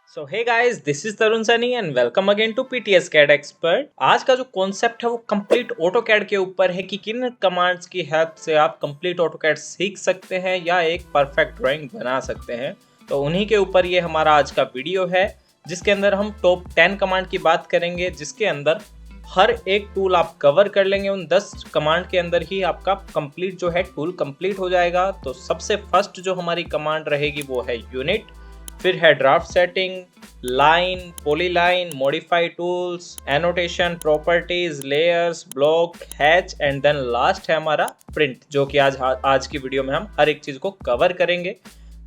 So hey guys, this is Tarun Sunny and welcome again to PTS CAD expert. आज का जो concept है वो कंप्लीट ऑटो कैड के ऊपर है कि किन कमांड्स की हेल्प से आप कंप्लीट ऑटो कैड सीख सकते हैं या एक परफेक्ट ड्राइंग बना सकते हैं। तो उन्हीं के ऊपर ये हमारा आज का वीडियो है, जिसके अंदर हम टॉप 10 कमांड की बात करेंगे, जिसके अंदर हर एक टूल आप कवर कर लेंगे। उन 10 कमांड के अंदर ही आपका कंप्लीट जो है टूल कंप्लीट हो जाएगा। तो सबसे फर्स्ट जो हमारी कमांड रहेगी वो है यूनिट, फिर है draft setting, line, polyline, modify tools, annotation, properties, layers, block, hatch and then last है हमारा प्रिंट, जो कि आज की वीडियो में हम हर एक चीज को कवर करेंगे।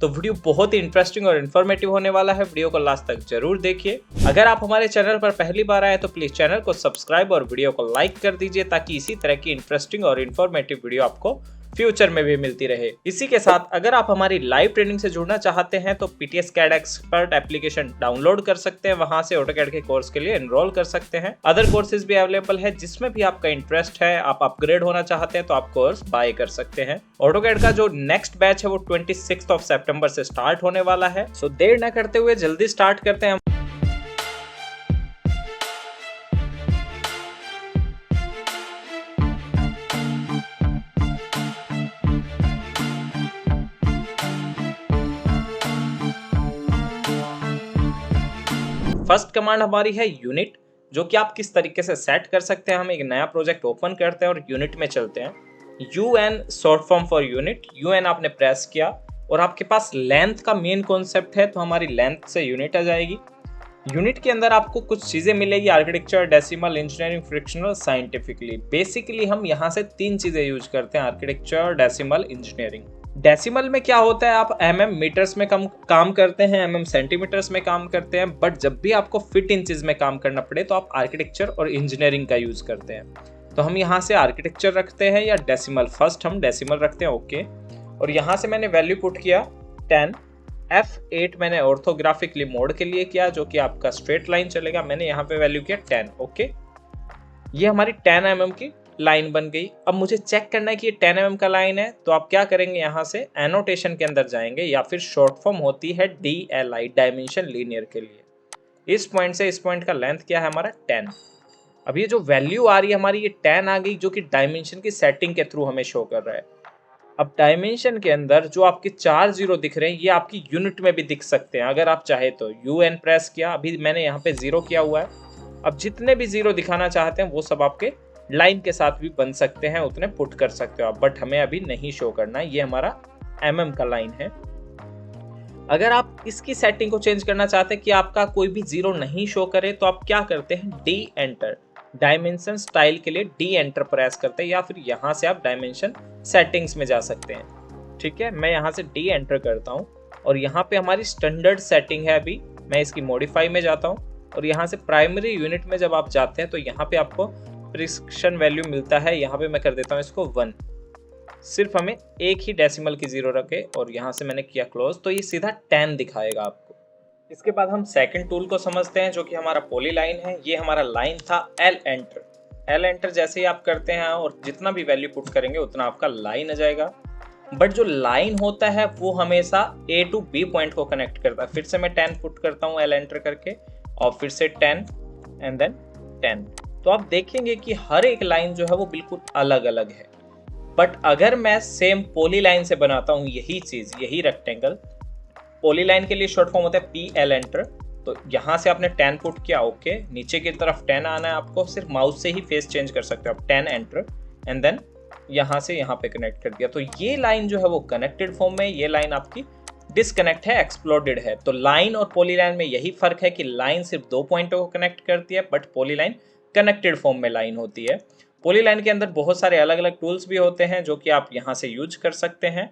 तो वीडियो बहुत ही इंटरेस्टिंग और इन्फॉर्मेटिव होने वाला है, वीडियो को लास्ट तक जरूर देखिए। अगर आप हमारे चैनल पर पहली बार आए तो प्लीज चैनल को सब्सक्राइब और वीडियो को लाइक कर दीजिए, ताकि इसी तरह की इंटरेस्टिंग और इन्फॉर्मेटिव वीडियो आपको फ्यूचर में भी मिलती रहे। इसी के साथ अगर आप हमारी लाइव ट्रेनिंग से जुड़ना चाहते हैं तो PTS CAD expert application download कर सकते हैं, वहां से ऑटोकैड के कोर्स के लिए एनरोल कर सकते हैं। अदर कोर्सेज भी अवेलेबल है, जिसमें भी आपका इंटरेस्ट है, आप अपग्रेड होना चाहते हैं तो आप कोर्स बाय कर सकते हैं। ऑटोकैड का जो नेक्स्ट बैच है वो 26 सितंबर से स्टार्ट होने वाला है। सो देर न करते हुए जल्दी स्टार्ट करते हैं। फर्स्ट कमांड हमारी है यूनिट, जो कि आप किस तरीके से सेट कर सकते हैं। हम एक नया प्रोजेक्ट ओपन करते हैं और यूनिट में चलते हैं। UN short form for unit. UN आपने प्रेस किया और आपके पास लेंथ का मेन कॉन्सेप्ट है, तो हमारी लेंथ से यूनिट आ जाएगी। यूनिट के अंदर आपको कुछ चीजें मिलेगी, architecture, decimal, engineering, frictional, scientifically. Basically हम यहाँ से 3 चीजें यूज करते हैं, आर्किटेक्चर, डेसिमल, इंजीनियरिंग। डेसिमल में क्या होता है, आप मीटर्स में काम करते हैं, सेंटीमीटर्स में काम करते हैं, बट जब भी आपको फीट इंचेस में काम करना पड़े तो आप आर्किटेक्चर और इंजीनियरिंग का यूज करते हैं। तो हम यहाँ से आर्किटेक्चर रखते हैं या डेसिमल, फर्स्ट हम डेसिमल रखते हैं, ओके। और यहाँ से मैंने वैल्यू पुट किया 10। F8 मैंने ऑर्थोग्राफिकली मोड के लिए किया, जो कि आपका स्ट्रेट लाइन चलेगा। मैंने यहाँ पे वैल्यू किया 10, ओके। ये हमारी 10 mm की लाइन बन गई। अब मुझे चेक करना है कि ये 10 mm का लाइन है, तो आप क्या करेंगे, यहाँ से एनोटेशन के अंदर जाएंगे, या फिर शॉर्ट फॉर्म होती है DLI, डायमेंशन लीनियर के लिए। इस पॉइंट से इस पॉइंट का लेंथ क्या है हमारा 10। अब ये जो वैल्यू आ रही है हमारी, ये 10 आ गई, जो कि डायमेंशन की सेटिंग के थ्रू हमें शो कर रहा है। अब डायमेंशन के अंदर जो आपके 4 जीरो दिख रहे हैं, ये आपकी यूनिट में भी दिख सकते हैं अगर आप चाहे तो। UN प्रेस किया, अभी मैंने यहाँ पे 0 किया हुआ है। अब जितने भी 0 दिखाना चाहते हैं वो सब आपके लाइन के साथ भी बन सकते हैं, उतने पुट कर सकते हो आप, बट हमें अभी नहीं शो करना है। ये हमारा MM का लाइन है। अगर आप इसकी सेटिंग को चेंज करना चाहते हैं कि आपका कोई भी 0 नहीं शो करे, तो आप क्या करते हैं, D एंटर, डायमेंशन स्टाइल के लिए D एंटर प्रेस करते हैं, या फिर यहाँ से आप डायमेंशन सेटिंग्स में जा सकते हैं। ठीक है, मैं यहाँ से D एंटर करता हूँ और यहाँ पे हमारी स्टैंडर्ड सेटिंग है। अभी मैं इसकी मॉडिफाई में जाता हूँ और यहाँ से प्राइमरी यूनिट में जब आप जाते हैं तो यहाँ पे आपको प्रिस्क्रिप्शन वैल्यू मिलता है। यहाँ पे मैं कर देता हूँ इसको 1, सिर्फ हमें एक ही डेसिमल की 0 रखे, और यहाँ से मैंने किया क्लोज, तो ये सीधा 10 दिखाएगा आपको। इसके बाद हम सेकंड टूल को समझते हैं, जो कि हमारा पॉलीलाइन है। ये हमारा लाइन था L एंटर। L एंटर जैसे ही आप करते हैं और जितना भी वैल्यू पुट करेंगे उतना आपका लाइन आ जाएगा। बट जो लाइन होता है वो हमेशा A to B पॉइंट को कनेक्ट करता है। फिर से मैं 10 पुट करता हूँ L एंटर करके, और फिर से 10 एंड देन 10। तो आप देखेंगे कि हर एक लाइन जो है वो बिल्कुल अलग अलग है। बट अगर मैं सेम पॉलीलाइन से बनाता हूँ यही चीज, यही रेक्टेंगल, पॉलीलाइन के लिए शॉर्ट फॉर्म होता है PL एंटर। तो यहाँ से आपने 10 पुट किया, ओके, नीचे की तरफ 10 आना है आपको, सिर्फ माउस से ही फेस चेंज कर सकते हो आप। 10 एंटर एंड देन यहाँ से यहाँ पे कनेक्ट कर दिया। तो ये लाइन जो है वो कनेक्टेड फॉर्म में, ये लाइन आपकी डिसकनेक्ट है, एक्सप्लोडेड है। तो लाइन और पॉलीलाइन में यही फर्क है कि लाइन सिर्फ 2 पॉइंटों को कनेक्ट करती है, बट पॉलीलाइन कनेक्टेड फॉर्म में लाइन होती है। पॉलीलाइन के अंदर बहुत सारे अलग अलग टूल्स भी होते हैं, जो कि आप यहाँ से यूज कर सकते हैं।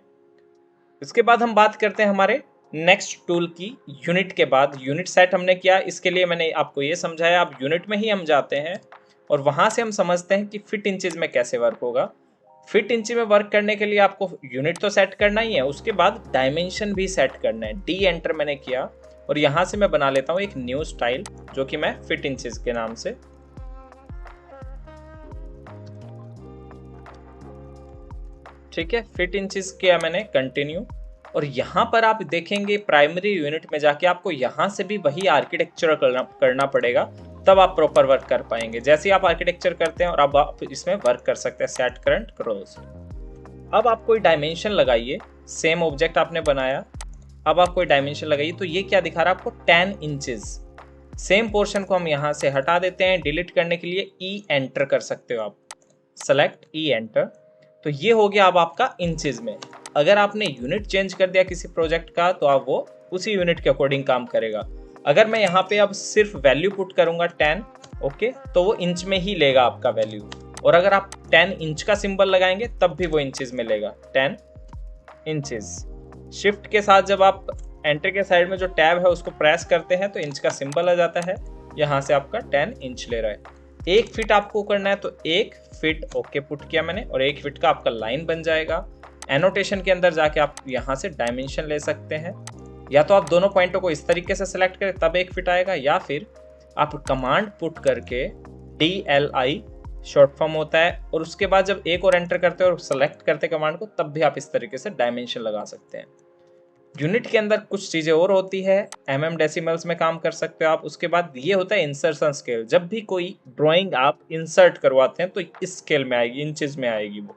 इसके बाद हम बात करते हैं हमारे नेक्स्ट टूल की। यूनिट के बाद यूनिट सेट हमने किया, इसके लिए मैंने आपको ये समझाया। अब यूनिट में ही हम जाते हैं और वहां से हम समझते हैं कि फिट इंचेस में कैसे वर्क होगा। फिट इंच में वर्क करने के लिए आपको यूनिट तो सेट करना ही है, उसके बाद डायमेंशन भी सेट करना है। D एंटर मैंने किया और यहाँ से मैं बना लेता हूँ एक न्यू स्टाइल, जो कि मैं फिट इंचेस के नाम से। ठीक है, फिट इंचेस किया मैंने, कंटिन्यू, और यहाँ पर आप देखेंगे प्राइमरी यूनिट में जाके आपको यहाँ से भी वही आर्किटेक्चर करना पड़ेगा, तब आप प्रॉपर वर्क कर पाएंगे। जैसे ही आप आर्किटेक्चर करते हैं और अब आप इसमें वर्क कर सकते हैं सेट करंट क्रॉस। अब आप कोई डायमेंशन लगाइए, सेम ऑब्जेक्ट आपने बनाया, अब आप कोई डायमेंशन लगाइए तो ये क्या दिखा रहा है आपको 10 इंचेस। सेम पोर्शन को हम यहाँ से हटा देते हैं। डिलीट करने के लिए ई एंटर कर सकते हो आप, सेलेक्ट ई एंटर, तो ये हो गया अब आपका इंचेस में। अगर आपने यूनिट चेंज कर दिया किसी प्रोजेक्ट का तो आप वो उसी यूनिट के अकॉर्डिंग काम करेगा। अगर मैं यहाँ पे अब सिर्फ वैल्यू पुट करूंगा 10, ओके, तो वो इंच में ही लेगा आपका वैल्यू। और अगर आप 10 इंच का सिंबल लगाएंगे तब भी वो इंचेस में लेगा, 10 इंचेस। शिफ्ट के साथ जब आप एंटर के साइड में जो टैब है उसको प्रेस करते हैं तो इंच का सिंबल आ जाता है, यहाँ से आपका 10 इंच ले रहा है। 1 फीट आपको करना है तो 1 फीट ओके पुट किया मैंने, और 1 फीट का आपका लाइन बन जाएगा। एनोटेशन के अंदर जाके आप यहाँ से डायमेंशन ले सकते हैं, या तो आप दोनों पॉइंटों को इस तरीके से सेलेक्ट करें तब 1 फीट आएगा, या फिर आप कमांड पुट करके DLI शॉर्ट फॉर्म होता है, और उसके बाद जब एक और एंटर करते हो और सेलेक्ट करते कमांड को तब भी आप इस तरीके से डायमेंशन लगा सकते हैं। यूनिट के अंदर कुछ चीज़ें और होती है, mm डेसिमल्स में काम कर सकते हो आप। उसके बाद ये होता है इंसर्शन स्केल। जब भी कोई ड्राइंग आप इंसर्ट करवाते हैं तो इस स्केल में आएगी, इंचेस में आएगी वो,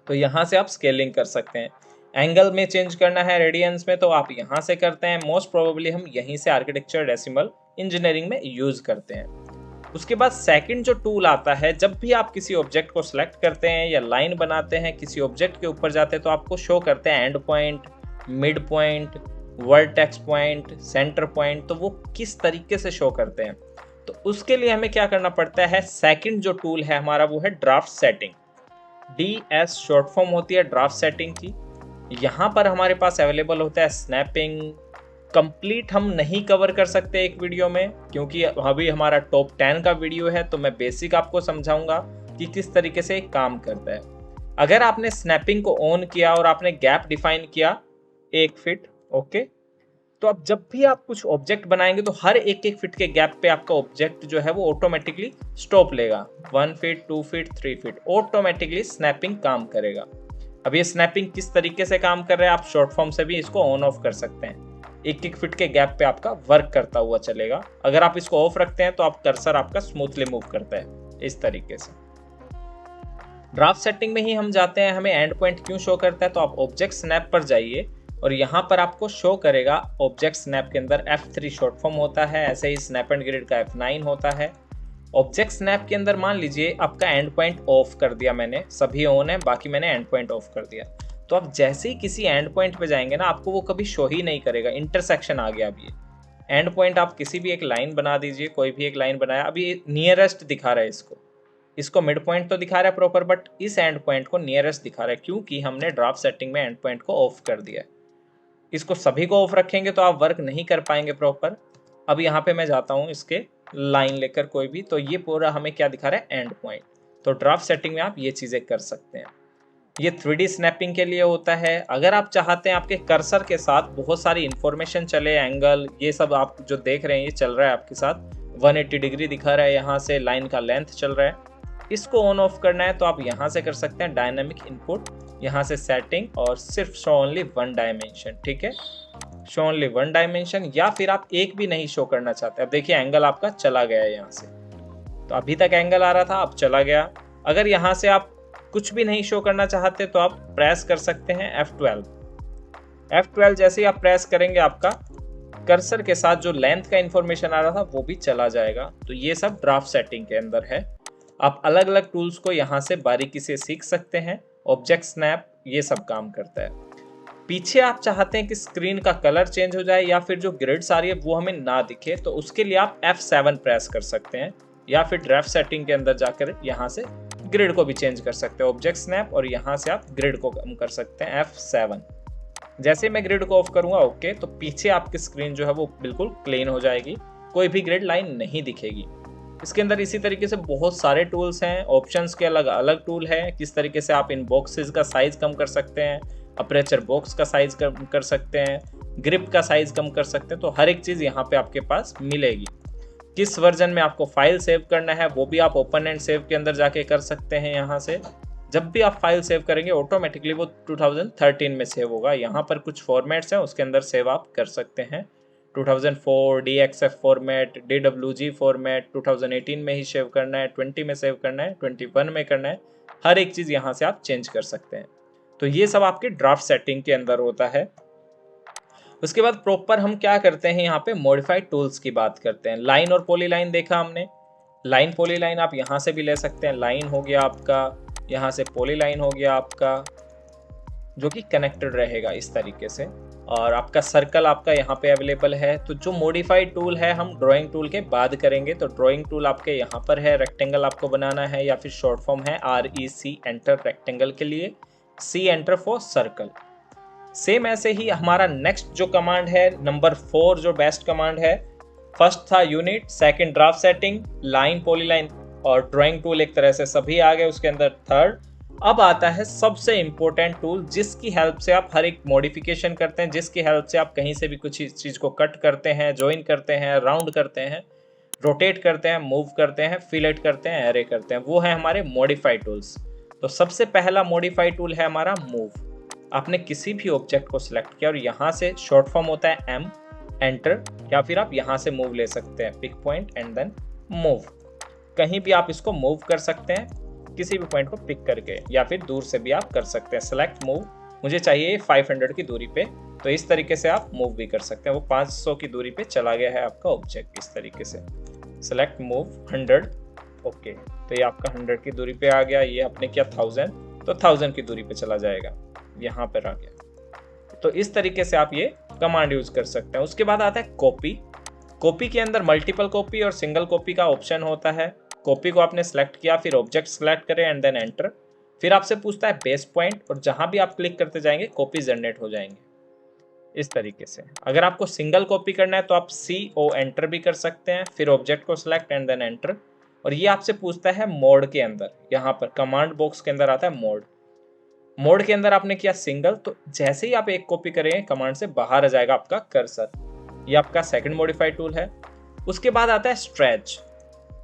तो यहाँ से आप स्केलिंग कर सकते हैं। एंगल में चेंज करना है रेडियंस में तो आप यहाँ से करते हैं। मोस्ट प्रोबेबली हम यहीं से आर्किटेक्चर डेसिमल इंजीनियरिंग में यूज करते हैं। उसके बाद सेकंड जो टूल आता है, जब भी आप किसी ऑब्जेक्ट को सिलेक्ट करते हैं या लाइन बनाते हैं, किसी ऑब्जेक्ट के ऊपर जाते हैं तो आपको शो करते हैं and point, mid point, vertex point, centre point, तो वो किस तरीके से शो करते हैं। तो उसके लिए हमें क्या करना पड़ता है, सेकंड जो टूल है हमारा वो है draft setting. DS short form होती है ड्राफ्ट सेटिंग की। यहाँ पर हमारे पास अवेलेबल होता है स्नैपिंग। कंप्लीट हम नहीं कवर कर सकते एक वीडियो में, क्योंकि अभी हमारा टॉप 10 का वीडियो है, तो मैं बेसिक आपको समझाऊंगा कि किस तरीके से काम करता है। अगर आपने स्नैपिंग को ऑन किया और आपने गैप डिफाइन किया 1 फीट, ओके, तो अब जब भी आप कुछ ऑब्जेक्ट बनाएंगे तो हर 1 फीट के गैप पे आपका ऑब्जेक्ट जो है वो ऑटोमेटिकली स्टॉप लेगा। 1 feet, 2 feet, 3 feet, automatically snapping काम करेगा। अब ये स्नैपिंग किस तरीके से काम कर रहा है, आप शॉर्ट फॉर्म से भी इसको ऑन ऑफ कर सकते हैं। 1 फीट के गैप पे आपका वर्क करता हुआ चलेगा। अगर आप इसको ऑफ रखते हैं तो आप कर्सर आपका स्मूथली मूव करता है इस तरीके से। ड्राफ्ट सेटिंग में ही हम जाते हैं, हमें एंड पॉइंट क्यों शो करता है, तो आप ऑब्जेक्ट स्नैप पर जाइए और यहाँ पर आपको शो करेगा ऑब्जेक्ट स्नैप के अंदर F3 शॉर्ट फॉर्म होता है, ऐसे ही स्नैप एंड ग्रिड का F9 होता है। ऑब्जेक्ट स्नैप के अंदर मान लीजिए आपका एंड पॉइंट ऑफ कर दिया मैंने, सभी ऑन है, बाकी मैंने एंड पॉइंट ऑफ कर दिया, तो आप जैसे ही किसी एंड पॉइंट पे जाएंगे ना, आपको वो कभी शो ही नहीं करेगा। इंटरसेक्शन आ गया। अब ये एंड पॉइंट आप किसी भी एक लाइन बना दीजिए, कोई भी एक लाइन बनाया, अभी नियरेस्ट दिखा रहा है, इसको मिड पॉइंट तो दिखा रहा है प्रॉपर, बट इस एंड पॉइंट को नियरेस्ट दिखा रहा है, क्योंकि हमने ड्राफ्ट सेटिंग में एंड पॉइंट को ऑफ कर दिया है। इसको सभी को ऑफ रखेंगे तो आप वर्क नहीं कर पाएंगे प्रॉपर। अब यहाँ पे मैं जाता हूँ इसके लाइन लेकर कोई भी, तो ये पूरा हमें क्या दिखा रहा है, एंड पॉइंट। तो ड्राफ्ट सेटिंग में आप ये चीज़ें कर सकते हैं। ये 3D स्नैपिंग के लिए होता है। अगर आप चाहते हैं आपके कर्सर के साथ बहुत सारी इंफॉर्मेशन चले, एंगल, ये सब आप जो देख रहे हैं ये चल रहा है आपके साथ, 180 डिग्री दिखा रहा है, यहाँ से लाइन का लेंथ चल रहा है, इसको ऑन ऑफ करना है तो आप यहाँ से कर सकते हैं डायनामिक इनपुट, यहाँ से सेटिंग, और सिर्फ शो ओनली 1 डायमेंशन। ठीक है, शो ओनली 1 डायमेंशन, या फिर आप एक भी नहीं शो करना चाहते। अब देखिए एंगल आपका चला गया है यहाँ से, तो अभी तक एंगल आ रहा था, अब चला गया। अगर यहाँ से आप कुछ भी नहीं शो करना चाहते तो आप प्रेस कर सकते हैं F12। F12 जैसे ही आप प्रेस करेंगे आपका कर्सर के साथ जो लेंथ का इंफॉर्मेशन आ रहा था वो भी चला जाएगा। तो ये सब ड्राफ्ट सेटिंग के अंदर है। आप अलग अलग टूल्स को यहाँ से बारीकी से सीख सकते हैं। ऑब्जेक्ट स्नैप ये सब काम करता है। पीछे आप चाहते हैं कि स्क्रीन का कलर चेंज हो जाए या फिर जो ग्रिड्स आ रही है वो हमें ना दिखे, तो उसके लिए आप F7 प्रेस कर सकते हैं, या फिर ड्राफ्ट सेटिंग के अंदर जाकर यहाँ से ग्रिड को भी चेंज कर सकते हैं, ऑब्जेक्ट स्नैप, और यहाँ से आप ग्रिड को कम कर सकते हैं F7। जैसे मैं ग्रिड को ऑफ करूंगा ओके, तो पीछे आपकी स्क्रीन जो है वो बिल्कुल क्लीन हो जाएगी, कोई भी ग्रिड लाइन नहीं दिखेगी। इसके अंदर इसी तरीके से बहुत सारे टूल्स हैं, ऑप्शंस के अलग अलग टूल हैं, किस तरीके से आप इन बॉक्सेस का साइज कम कर सकते हैं, अपर्चर बॉक्स का साइज कम कर सकते हैं, ग्रिप का साइज कम कर सकते हैं। तो हर एक चीज़ यहाँ पे आपके पास मिलेगी। किस वर्जन में आपको फाइल सेव करना है वो भी आप ओपन एंड सेव के अंदर जाके कर सकते हैं। यहाँ से जब भी आप फाइल सेव करेंगे ऑटोमेटिकली वो 2013 में सेव होगा। यहाँ पर कुछ फॉर्मेट्स हैं, उसके अंदर सेव आप कर सकते हैं। 2004 DXF फॉर्मेट, DWG फॉर्मेट 2018 में ही सेव करना है, 20 में सेव करना है, 21 में करना है, हर एक चीज़ यहाँ से आप चेंज कर सकते हैं। तो ये सब आपके ड्राफ्ट सेटिंग के अंदर होता है। उसके बाद प्रॉपर हम क्या करते हैं, यहाँ पे मॉडिफाइड टूल्स की बात करते हैं। लाइन और पॉलीलाइन देखा हमने, लाइन पॉलीलाइन आप यहाँ से भी ले सकते हैं। लाइन हो गया आपका, यहाँ से पॉलीलाइन हो गया आपका, जो कि कनेक्टेड रहेगा इस तरीके से। और आपका सर्कल आपका यहाँ पे अवेलेबल है। तो जो मॉडिफाइड टूल है हम ड्राइंग टूल के बाद करेंगे। तो ड्राइंग टूल आपके यहाँ पर है, रेक्टेंगल आपको बनाना है, या फिर शॉर्ट फॉर्म है REC एंटर रेक्टेंगल के लिए, C enter for circle. Same ऐसे ही हमारा नेक्स्ट जो कमांड है नंबर 4 जो बेस्ट कमांड है, फर्स्ट था unit, second draft setting, line polyline और ड्राइंग टूल एक तरह से सभी आ गए उसके अंदर थर्ड। अब आता है सबसे इंपॉर्टेंट टूल जिसकी हेल्प से आप हर एक मॉडिफिकेशन करते हैं, जिसकी हेल्प से आप कहीं से भी कुछ चीज़ को कट करते हैं, ज्वाइन करते हैं, राउंड करते हैं, रोटेट करते हैं, मूव करते हैं, फिलेट करते हैं, एरे करते हैं, वो है हमारे मॉडिफाइड टूल्स। तो सबसे पहला मॉडिफाइड टूल है हमारा मूव। आपने किसी भी ऑब्जेक्ट को सिलेक्ट किया और यहाँ से शॉर्ट फॉर्म होता है M एंटर, या फिर आप यहाँ से मूव ले सकते हैं, pick point and then move. कहीं भी आप इसको मूव कर सकते हैं, किसी भी पॉइंट को पिक करके, या फिर दूर से भी आप कर सकते हैं। सेलेक्ट मूव, मुझे चाहिए 500 की दूरी पे, तो इस तरीके से आप मूव भी कर सकते हैं। वो 500 की दूरी पे चला गया है आपका ऑब्जेक्ट इस तरीके से। सेलेक्ट मूव 100, ओके, तो ये आपका 100 की दूरी पे आ गया। ये आपने किया 1000, तो 1000 की दूरी पे चला जाएगा, यहाँ पर आ गया। तो इस तरीके से आप ये कमांड यूज कर सकते हैं। उसके बाद आता है कॉपी। कॉपी के अंदर मल्टीपल कॉपी और सिंगल कॉपी का ऑप्शन होता है। कॉपी को आपने सेलेक्ट किया, फिर ऑब्जेक्ट सेलेक्ट करें एंड देन एंटर। फिर आपसे पूछता है बेस पॉइंट, और जहां भी आप क्लिक करते जाएंगे कॉपी जनरेट हो जाएंगे इस तरीके से। अगर आपको सिंगल कॉपी करना है तो आप CO एंटर भी कर सकते हैं, फिर ऑब्जेक्ट को सिलेक्ट एंड देन एंटर। और ये आपसे पूछता है मोड के अंदर, यहाँ पर कमांड बॉक्स के अंदर आता है मोड। मोड के अंदर आपने किया सिंगल, तो जैसे ही आप एक कॉपी करेंगे कमांड से बाहर आ जाएगा आपका कर्सर। ये आपका सेकंड मॉडिफाइड टूल है। उसके बाद आता है स्ट्रेच।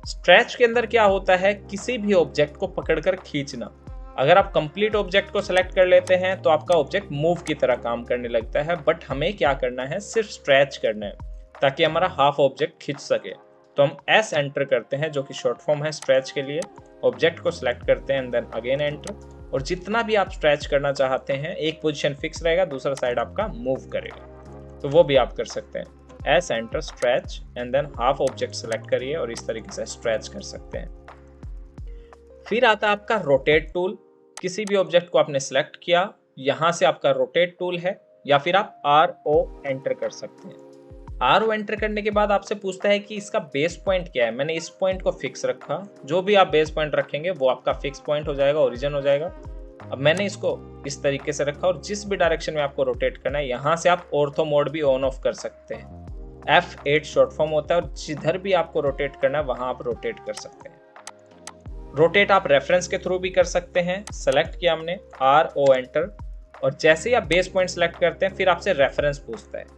स्ट्रेच के अंदर क्या होता है, किसी भी ऑब्जेक्ट को पकड़कर खींचना। अगर आप कंप्लीट ऑब्जेक्ट को सेलेक्ट कर लेते हैं तो आपका ऑब्जेक्ट मूव की तरह काम करने लगता है, बट हमें क्या करना है, सिर्फ स्ट्रेच करना है ताकि हमारा हाफ ऑब्जेक्ट खींच सके। तो हम S एंटर करते हैं, जो कि शॉर्ट फॉर्म है स्ट्रेच के लिए। ऑब्जेक्ट को सिलेक्ट करते हैं एंड देन अगेन एंटर। और जितना भी आप स्ट्रेच करना चाहते हैं, एक पोजीशन फिक्स रहेगा, दूसरा साइड आपका मूव करेगा, तो वो भी आप कर सकते हैं। S enter stretch and than half object select करिए और इस तरीके से स्ट्रेच कर सकते हैं। फिर आता है आपका रोटेट टूल। किसी भी ऑब्जेक्ट को आपने सेलेक्ट किया, यहाँ से आपका रोटेट टूल है, या फिर आप RO एंटर कर सकते हैं। RO एंटर करने के बाद आपसे पूछता है कि इसका बेस पॉइंट क्या है। मैंने इस पॉइंट को फिक्स रखा, जो भी आप बेस पॉइंट रखेंगे वो आपका फिक्स पॉइंट हो जाएगा, ओरिजिन हो जाएगा। अब मैंने इसको इस तरीके से रखा, और जिस भी डायरेक्शन में आपको रोटेट करना है, यहाँ से आप ऑर्थो मोड भी ऑन ऑफ कर सकते हैं। F8 शॉर्ट फॉर्म होता है, और जिधर भी आपको रोटेट करना है वहां आप रोटेट कर सकते हैं। रोटेट आप रेफरेंस के थ्रू भी कर सकते हैं। सेलेक्ट किया हमने, RO एंटर, और जैसे ही आप बेस पॉइंट सेलेक्ट करते हैं फिर आपसे रेफरेंस पूछता है।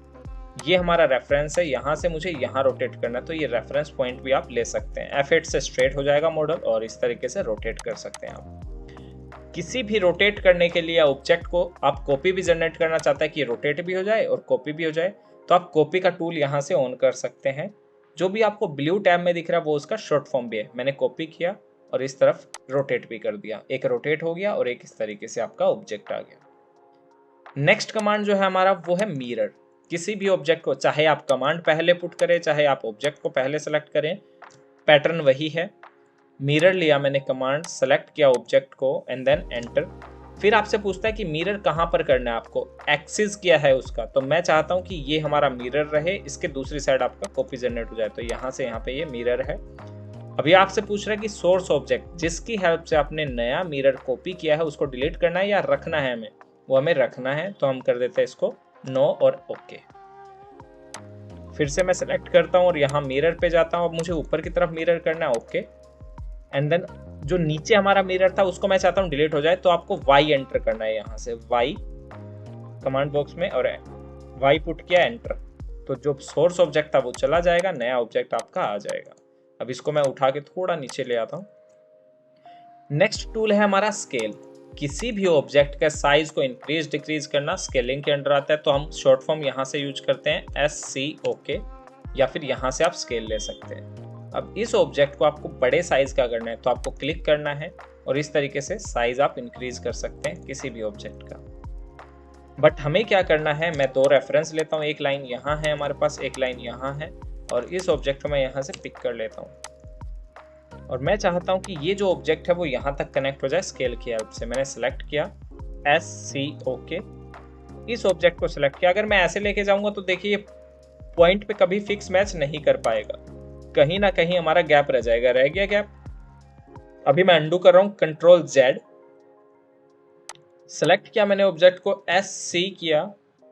ये हमारा रेफरेंस है, यहाँ से मुझे यहाँ रोटेट करना है, तो ये रेफरेंस पॉइंट भी आप ले सकते हैं। F8 से स्ट्रेट हो जाएगा मॉडल, और इस तरीके से रोटेट कर सकते हैं आप। किसी भी रोटेट करने के लिए ऑब्जेक्ट को आप कॉपी भी जनरेट करना चाहता है कि रोटेट भी हो जाए और कॉपी भी हो जाए, तो आप कॉपी का टूल यहाँ से ऑन कर सकते हैं। जो भी आपको ब्लू टैब में दिख रहा है वो उसका शॉर्ट फॉर्म भी है। मैंने कॉपी किया और इस तरफ रोटेट भी कर दिया, एक रोटेट हो गया और एक इस तरीके से आपका ऑब्जेक्ट आ गया। नेक्स्ट कमांड जो है हमारा वो है मिरर। किसी भी ऑब्जेक्ट को, चाहे आप कमांड पहले पुट करें, चाहे आप ऑब्जेक्ट को पहले सेलेक्ट करें, पैटर्न वही है। मिरर लिया मैंने कमांड, सेलेक्ट किया ऑब्जेक्ट को एंड देन एंटर। फिर आपसे पूछता है कि मिरर कहाँ पर करना है आपको, एक्सिस क्या है उसका। तो मैं चाहता हूँ कि ये हमारा मिरर रहे, इसके दूसरी साइड आपका कॉपी जनरेट हो जाए, तो यहाँ से यहाँ पे ये मिरर है। अभी आपसे पूछ रहा है कि सोर्स ऑब्जेक्ट जिसकी हेल्प से आपने नया मिरर कॉपी किया है उसको डिलीट करना है या रखना है, हमें वो हमें रखना है, तो हम कर देते हैं इसको नो और ओके। फिर से मैं सेलेक्ट करता हूँ और यहाँ मिरर पे जाता हूँ। अब मुझे ऊपर की तरफ मिरर करना है, ओके। एंड देन जो नीचे हमारा मिरर था उसको मैं चाहता हूँ डिलीट हो जाए, तो आपको Y एंटर करना है, यहाँ से Y कमांड बॉक्स में, और Y पुट किया एंटर, तो जो सोर्स ऑब्जेक्ट था वो चला जाएगा, नया ऑब्जेक्ट आपका आ जाएगा। अब इसको मैं उठा के थोड़ा नीचे ले आता हूँ। नेक्स्ट टूल है हमारा स्केल। किसी भी ऑब्जेक्ट का साइज को इंक्रीज डिक्रीज करना स्केलिंग के अंडर आता है, तो हम शॉर्ट फॉर्म यहाँ से यूज करते हैं SCOK, या फिर यहाँ से आप स्केल ले सकते हैं। अब इस ऑब्जेक्ट को आपको बड़े साइज का करना है तो आपको क्लिक करना है और इस तरीके से साइज आप इंक्रीज कर सकते हैं किसी भी ऑब्जेक्ट का। बट हमें क्या करना है, मैं दो रेफरेंस लेता हूँ, एक लाइन यहाँ है हमारे पास, एक लाइन यहाँ है, और इस ऑब्जेक्ट को मैं यहाँ से पिक कर लेता हूँ और मैं चाहता हूँ कि ये जो ऑब्जेक्ट है वो यहाँ तक कनेक्ट हो जाए स्केल की हेल्प से। मैंने सेलेक्ट किया SCOK, इस ऑब्जेक्ट को सिलेक्ट किया। अगर मैं ऐसे लेके जाऊंगा तो देखिए ये पॉइंट पे कभी फिक्स मैच नहीं कर पाएगा, कहीं ना कहीं हमारा गैप रह जाएगा। रह गया गैप। अभी मैं अंडू कर रहा हूँ, Ctrl+Z, सेलेक्ट किया मैंने ऑब्जेक्ट को, SC किया।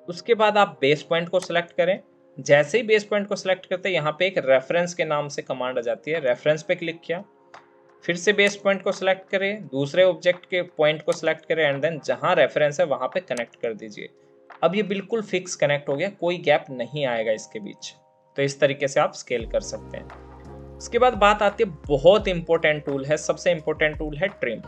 उसके बाद आप बेस पॉइंट को सिलेक्ट करें। जैसे ही बेस पॉइंट को सिलेक्ट करते हैं यहाँ पे एक रेफरेंस के नाम से कमांड आ जाती है, रेफरेंस पे क्लिक किया, फिर से बेस पॉइंट को सिलेक्ट करें, दूसरे ऑब्जेक्ट के पॉइंट को सिलेक्ट करें एंड देन जहां रेफरेंस है वहां पे कनेक्ट कर दीजिए। अब ये बिल्कुल फिक्स कनेक्ट हो गया, कोई गैप नहीं आएगा इसके बीच। तो इस तरीके से आप स्केल कर सकते हैं। उसके बाद बात आती है बहुत इंपॉर्टेंट टूल है, सबसे इंपॉर्टेंट टूल है ट्रिम।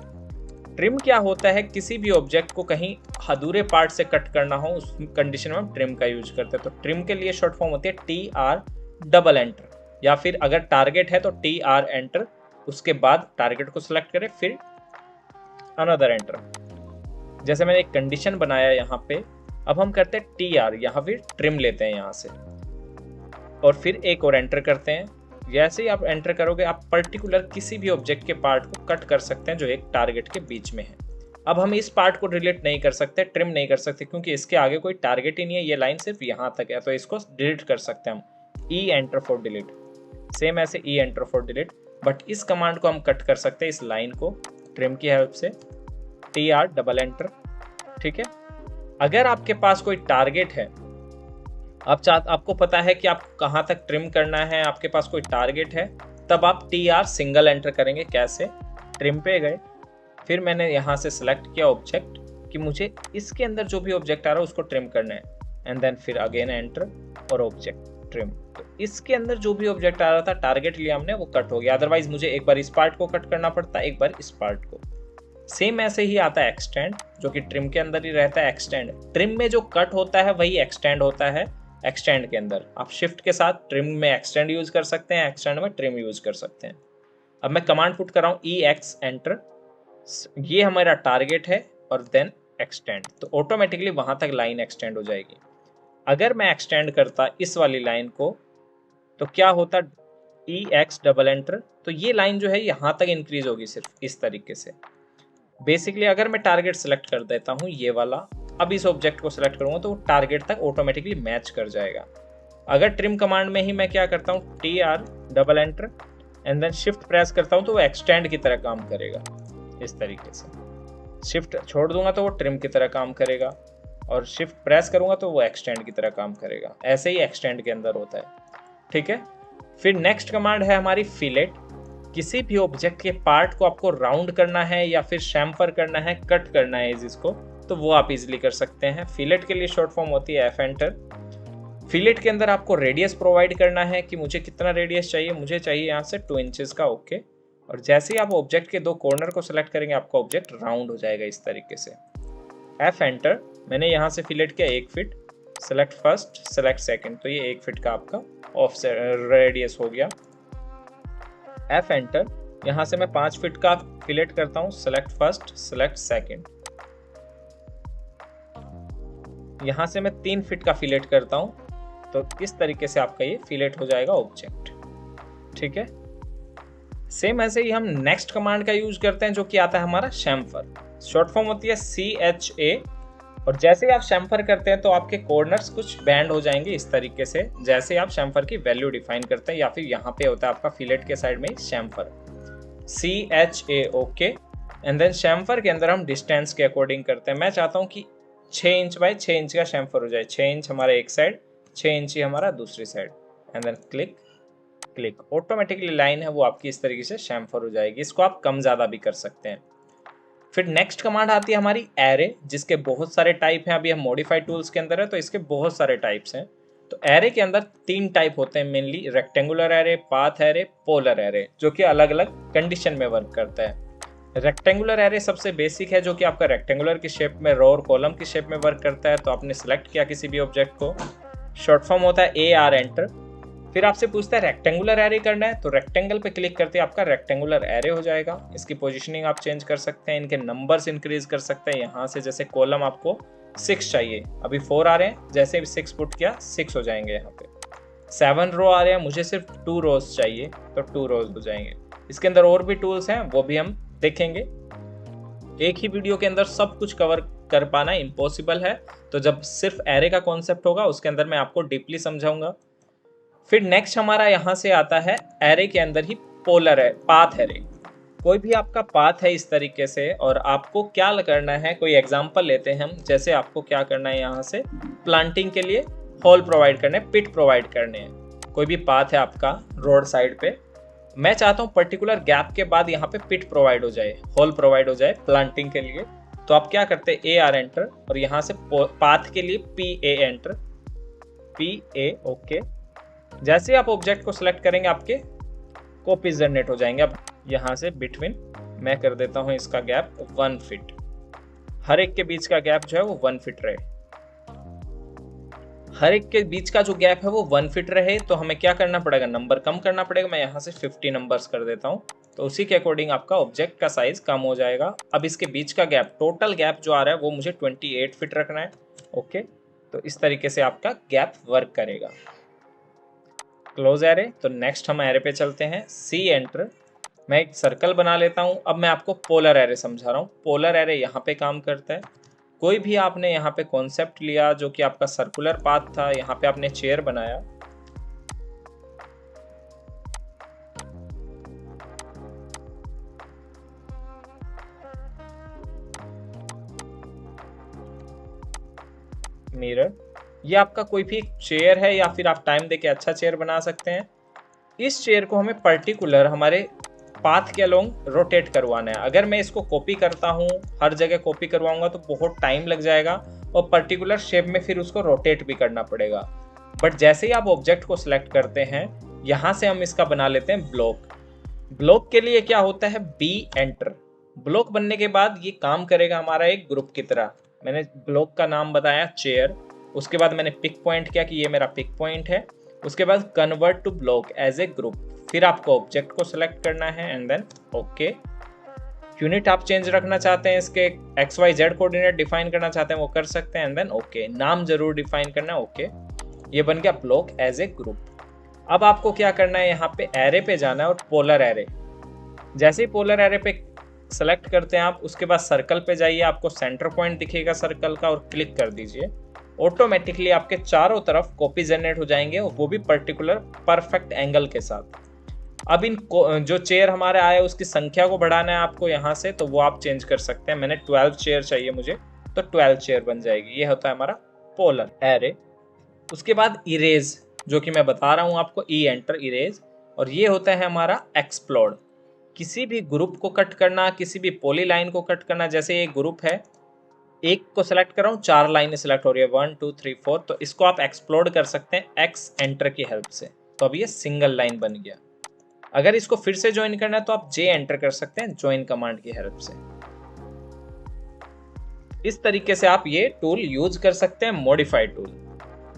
ट्रिम क्या होता है, किसी भी ऑब्जेक्ट को कहीं अधूरे पार्ट से कट करना हो उस कंडीशन में हम ट्रिम का यूज करते हैं। तो ट्रिम के लिए शॉर्ट फॉर्म होती है TR enter, या फिर अगर टारगेट है तो TR enter, उसके बाद टारगेट को सिलेक्ट करें, फिर अनदर एंटर। जैसे मैंने एक कंडीशन बनाया यहाँ पे, अब हम करते हैं TR, यहाँ फिर ट्रिम लेते हैं यहाँ से और फिर एक और एंटर करते हैं। जैसे ही आप एंटर करोगे आप पर्टिकुलर किसी भी ऑब्जेक्ट के पार्ट को कट कर सकते हैं जो एक टारगेट के बीच में है। अब हम इस पार्ट को डिलीट नहीं कर सकते, ट्रिम नहीं कर सकते, क्योंकि इसके आगे कोई टारगेट ही नहीं है, ये लाइन सिर्फ यहाँ तक है, तो इसको डिलीट कर सकते हैं हम, E enter for delete। Same ऐसे E enter for delete, but इस कमांड को हम कट कर सकते हैं इस लाइन को ट्रिम की हेल्प से, TR enter। ठीक है। अगर आपके पास कोई टारगेट है, आपको पता है कि आपको कहाँ तक ट्रिम करना है, आपके पास कोई टारगेट है, तब आप TR सिंगल एंटर करेंगे। कैसे, ट्रिम पे गए, फिर मैंने यहाँ से सिलेक्ट किया ऑब्जेक्ट कि मुझे इसके अंदर जो भी ऑब्जेक्ट आ रहा है उसको ट्रिम करना है, एंड देन फिर अगेन एंटर और ऑब्जेक्ट ट्रिम। तो इसके अंदर जो भी ऑब्जेक्ट आ रहा था, टारगेट लिया हमने, वो कट हो गया। अदरवाइज मुझे एक बार इस पार्ट को कट करना पड़ता, एक बार इस पार्ट को। सेम ऐसे ही आता है एक्सटेंड, जो कि ट्रिम के अंदर ही रहता है। एक्सटेंड, ट्रिम में जो कट होता है वही एक्सटेंड होता है। एक्सटेंड के अंदर आप शिफ्ट के साथ ट्रिम में एक्सटेंड यूज कर सकते हैं, एक्सटेंड में ट्रिम यूज कर सकते हैं। अब मैं कमांड पुट कर रहा हूँ EX एंटर, ये हमारा टारगेट है, और देन एक्सटेंड, तो ऑटोमेटिकली वहां तक लाइन एक्सटेंड हो जाएगी। अगर मैं एक्सटेंड करता इस वाली लाइन को तो क्या होता, EX एंटर, तो ये लाइन जो है यहाँ तक इंक्रीज होगी सिर्फ इस तरीके से। बेसिकली अगर मैं टारगेट सेलेक्ट कर देता हूँ ये वाला, अब इस ऑब्जेक्ट को सिलेक्ट करूंगा तो वो टारगेट तक ऑटोमेटिकली मैच कर जाएगा। अगर ट्रिम कमांड में ही मैं क्या करता हूँ, TR enter and then shift press करता हूँ तो वो एक्सटेंड की तरह काम करेगा। इस तरीके से शिफ्ट छोड़ दूंगा तो वो ट्रिम की तरह काम करेगा, और शिफ्ट प्रेस करूंगा तो वो एक्सटेंड की तरह काम करेगा। ऐसे ही एक्सटेंड के अंदर होता है। ठीक है। फिर नेक्स्ट कमांड है हमारी फिलेट। किसी भी ऑब्जेक्ट के पार्ट को आपको राउंड करना है या फिर शैम्फर करना है, कट करना है जिसको, तो वो आप इजीली कर सकते हैं। फिलेट के लिए शॉर्ट फॉर्म होती है F एंटर। फिलेट के अंदर आपको रेडियस प्रोवाइड करना है कि मुझे कितना रेडियस चाहिए, मुझे चाहिए यहाँ से 2 इंचेस का। ओके। और जैसे ही आप ऑब्जेक्ट के दो कॉर्नर को सिलेक्ट करेंगे आपका ऑब्जेक्ट राउंड हो जाएगा इस तरीके से। F एंटर, मैंने यहाँ से फिलेट किया 1 feet, select first, select second, तो ये 1 फीट का आपका ऑफसेट रेडियस हो गया। F एंटर, यहाँ से मैं 5 फीट का फिलेट करता हूँ, सेलेक्ट फर्स्ट, सेलेक्ट सेकंड। यहाँ से मैं 3 फीट का फिलेट करता हूँ, तो इस तरीके से आपका ये फिलेट हो जाएगा ऑब्जेक्ट। ठीक है। सेम ऐसे ही हम नेक्स्ट कमांड का यूज करते हैं जो कि आता है हमारा शैम्फर। शॉर्ट फॉर्म होती है CHA, और जैसे ही आप शैम्फर करते हैं तो आपके कॉर्नर्स कुछ बैंड हो जाएंगे इस तरीके से, जैसे आप शैम्फर की वैल्यू डिफाइन करते हैं, या फिर यहाँ पे होता है आपका फिलेट के साइड में chamfer, CHA। Okay. And then chamfer के अंदर हम डिस्टेंस के अकॉर्डिंग करते हैं। मैं चाहता हूँ कि 6 इंच बाय 6 इंच का शैम्फर हो जाए, 6 इंच हमारा एक साइड, 6 इंच ही हमारा दूसरी side, and then click click, automatically line है वो आपकी इस तरीके से शैम्फर हो जाएगी। इसको आप कम ज़्यादा भी कर सकते हैं। फिर नेक्स्ट कमांड आती है हमारी एरे, जिसके बहुत सारे टाइप हैं। अभी हम मॉडिफाइड टूल्स के अंदर है तो इसके बहुत सारे टाइप्स हैं। तो एरे के अंदर 3 टाइप होते हैं mainly, rectangular array, path array, polar array, जो कि अलग अलग कंडीशन में वर्क करता है। रेक्टेंगुलर एरे सबसे बेसिक है, जो कि आपका रेक्टेंगुलर की शेप में रो और कॉलम की शेप में वर्क करता है। तो आपने सिलेक्ट किया किसी भी ऑब्जेक्ट को, शॉर्ट फॉर्म होता है AR एंटर। फिर आपसे पूछता है रेक्टेंगुलर एरे करना है, तो रेक्टेंगल पे क्लिक करते ही आपका रेक्टेंगुलर एरे हो जाएगा। इसकी पोजीशनिंग आप चेंज कर सकते हैं, इनके नंबर्स इंक्रीज कर सकते हैं यहाँ से। जैसे कॉलम आपको 6 चाहिए, अभी 4 आ रहे हैं, जैसे भी 6 पुट किया 6 हो जाएंगे। यहाँ पे 7 रो आ रहे हैं, मुझे सिर्फ 2 रोज चाहिए, तो 2 रोज हो जाएंगे। इसके अंदर और भी टूल्स हैं, वो भी हम देखेंगे। एक ही वीडियो के अंदर सब कुछ कवर कर पाना इम्पॉसिबल है, तो जब सिर्फ एरे का कॉन्सेप्ट होगा उसके अंदर मैं आपको डीपली समझाऊंगा। फिर नेक्स्ट हमारा यहाँ से आता है एरे के अंदर ही पोलर है, पाथ एरे। कोई भी आपका पाथ है इस तरीके से, और आपको क्या करना है, कोई एग्जांपल लेते हैं हम। जैसे आपको क्या करना है, यहाँ से प्लांटिंग के लिए होल प्रोवाइड करने, पिट प्रोवाइड करने हैं। कोई भी पाथ है आपका रोड साइड पे, मैं चाहता हूँ पर्टिकुलर गैप के बाद यहाँ पे पिट प्रोवाइड हो जाए, होल प्रोवाइड हो जाए प्लांटिंग के लिए। तो आप क्या करते हैं, AR एंटर, और यहाँ से पाथ के लिए PA एंटर, PA ओके। जैसे आप ऑब्जेक्ट को सिलेक्ट करेंगे आपके कॉपीज जनरेट हो जाएंगे। अब यहाँ से बिटवीन मैं कर देता हूँ इसका गैप 1 फीट, हर एक के बीच का गैप जो है वो 1 फीट रहे। हर एक के बीच का जो गैप है वो 1 फीट रहे, तो हमें क्या करना पड़ेगा, नंबर कम करना पड़ेगा। मैं यहाँ से 50 नंबर्स कर देता हूँ, तो उसी के अकॉर्डिंग आपका ऑब्जेक्ट का साइज कम हो जाएगा। अब इसके बीच का गैप, टोटल गैप जो आ रहा है वो मुझे 28 फीट रखना है। ओके, तो इस तरीके से आपका गैप वर्क करेगा। क्लोज एरे, तो नेक्स्ट हम एरे पे चलते हैं, C एंटर। मैं एक सर्कल बना लेता हूं। अब मैं आपको पोलर एरे समझा रहा हूं। पोलर एरे यहाँ पे काम करता है। कोई भी आपने यहाँ पे कॉन्सेप्ट लिया जो कि आपका सर्कुलर पाथ था, यहाँ पे आपने चेयर बनाया, मिरर, ये आपका कोई भी चेयर है, या फिर आप टाइम देके अच्छा चेयर बना सकते हैं। इस चेयर को हमें पर्टिकुलर हमारे पाथ के अलोंग रोटेट करवाना है। अगर मैं इसको कॉपी करता हूँ, हर जगह कॉपी करवाऊंगा तो बहुत टाइम लग जाएगा, और पर्टिकुलर शेप में फिर उसको रोटेट भी करना पड़ेगा। बट जैसे ही आप ऑब्जेक्ट को सिलेक्ट करते हैं, यहाँ से हम इसका बना लेते हैं ब्लॉक। ब्लॉक के लिए क्या होता है, B एंटर। ब्लॉक बनने के बाद ये काम करेगा हमारा एक ग्रुप की तरह। मैंने ब्लॉक का नाम बताया चेयर, उसके बाद मैंने पिक पॉइंट किया कि ये मेरा पिक पॉइंट है। उसके बाद convert to block as a group, फिर आपको ऑब्जेक्ट को सिलेक्ट करना है एंड देन ओके। यूनिट आप चेंज रखना चाहते हैं, इसके XYZ कोऑर्डिनेट डिफाइन करना चाहते हैं वो कर सकते हैं एंड देन ओके। नाम जरूर डिफाइन करना है, ओके। ये बन गया ब्लॉक एज ए ग्रुप। अब आपको क्या करना है, यहाँ पे एरे पे जाना है और पोलर एरे। जैसे ही पोलर एरे पे सेलेक्ट करते हैं आप, उसके बाद सर्कल पे जाइए, आपको सेंटर पॉइंट दिखेगा सर्कल का, और क्लिक कर दीजिए। ऑटोमेटिकली आपके चारों तरफ कॉपी जनरेट हो जाएंगे, और वो भी पर्टिकुलर परफेक्ट एंगल के साथ। अब इन जो चेयर हमारे आए उसकी संख्या को बढ़ाना है आपको यहाँ से, तो वो आप चेंज कर सकते हैं। मैंने 12 चेयर चाहिए मुझे, तो 12 चेयर बन जाएगी। ये होता है हमारा पोलर एरे। उसके बाद इरेज, जो कि मैं बता रहा हूँ आपको, E एंटर इरेज। और ये होता है हमारा एक्सप्लोड। किसी भी ग्रुप को कट करना, किसी भी पॉली लाइन को कट करना। जैसे ये ग्रुप है, एक को सिलेक्ट कर रहा हूँ, 4 लाइनें सिलेक्ट हो रही है, 1 2 3 4, तो इसको आप एक्सप्लोड कर सकते हैं X एंटर की हेल्प से। तो अब ये सिंगल लाइन बन गया। अगर इसको फिर से ज्वाइन करना है तो आप J एंटर कर सकते हैं ज्वाइन कमांड की हेल्प से। इस तरीके से आप ये टूल यूज कर सकते हैं, मॉडिफाई टूल।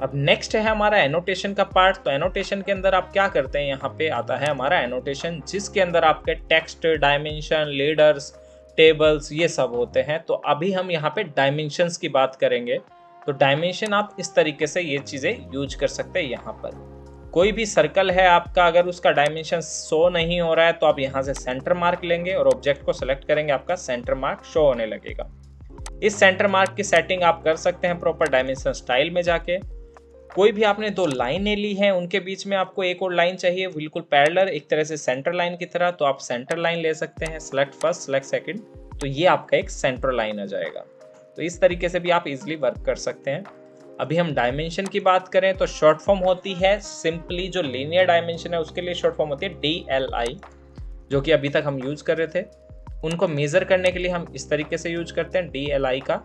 अब नेक्स्ट है हमारा एनोटेशन का पार्ट। तो एनोटेशन के अंदर आप क्या करते हैं, यहाँ पे आता है हमारा एनोटेशन, जिसके अंदर आपके टेक्स्ट, डायमेंशन, लीडर्स, टेबल्स, ये सब होते हैं। तो अभी हम यहाँ पे डायमेंशंस की बात करेंगे। तो डायमेंशन आप इस तरीके से ये चीज़ें यूज कर सकते हैं। यहाँ पर कोई भी सर्कल है आपका, अगर उसका डायमेंशन शो नहीं हो रहा है तो आप यहाँ से सेंटर मार्क लेंगे और ऑब्जेक्ट को सेलेक्ट करेंगे, आपका सेंटर मार्क शो होने लगेगा। इस सेंटर मार्क की सेटिंग आप कर सकते हैं प्रॉपर डायमेंशन स्टाइल में जाके। कोई भी आपने 2 लाइनें ली हैं, उनके बीच में आपको एक और लाइन चाहिए बिल्कुल पैरेलल, एक तरह से सेंटर लाइन की तरह, तो आप सेंटर लाइन ले सकते हैं। सेलेक्ट फर्स्ट, सेलेक्ट सेकंड, तो ये आपका एक सेंटर लाइन आ जाएगा। तो इस तरीके से भी आप इजीली वर्क कर सकते हैं। अभी हम डायमेंशन की बात करें तो शॉर्ट फॉर्म होती है सिंपली, जो लीनियर डायमेंशन है उसके लिए शॉर्ट फॉर्म होती है DLI, जो कि अभी तक हम यूज कर रहे थे। उनको मेजर करने के लिए हम इस तरीके से यूज करते हैं DLI का।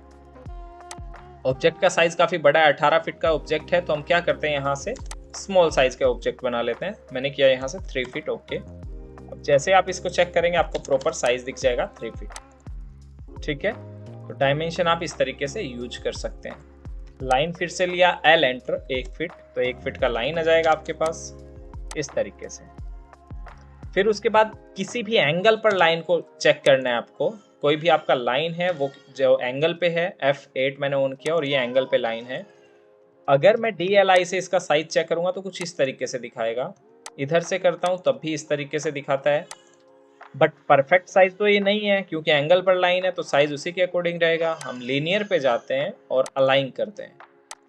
ऑब्जेक्ट का साइज काफी बड़ा है, 18 फीट का ऑब्जेक्ट है, तो हम क्या करते हैं, यहाँ से स्मॉल साइज का ऑब्जेक्ट बना लेते हैं। मैंने किया यहाँ से 3 फीट, ओके। अब अब जैसे आप इसको चेक करेंगे आपको प्रॉपर साइज दिख जाएगा 3 फीट। ठीक है, तो डायमेंशन आप इस तरीके से यूज कर सकते हैं। लाइन फिर से लिया एल एंटर 1 फीट, तो 1 फीट का लाइन आ जाएगा आपके पास इस तरीके से। फिर उसके बाद किसी भी एंगल पर लाइन को चेक करना है आपको। कोई भी आपका लाइन है वो जो एंगल पे है, F8 मैंने ऑन किया और ये एंगल पे लाइन है। अगर मैं DLI से इसका साइज चेक करूंगा तो कुछ इस तरीके से दिखाएगा, इधर से करता हूं तब भी इस तरीके से दिखाता है। बट परफेक्ट साइज तो ये नहीं है क्योंकि एंगल पर लाइन है, तो साइज उसी के अकॉर्डिंग रहेगा। हम लीनियर पे जाते हैं और अलाइन करते हैं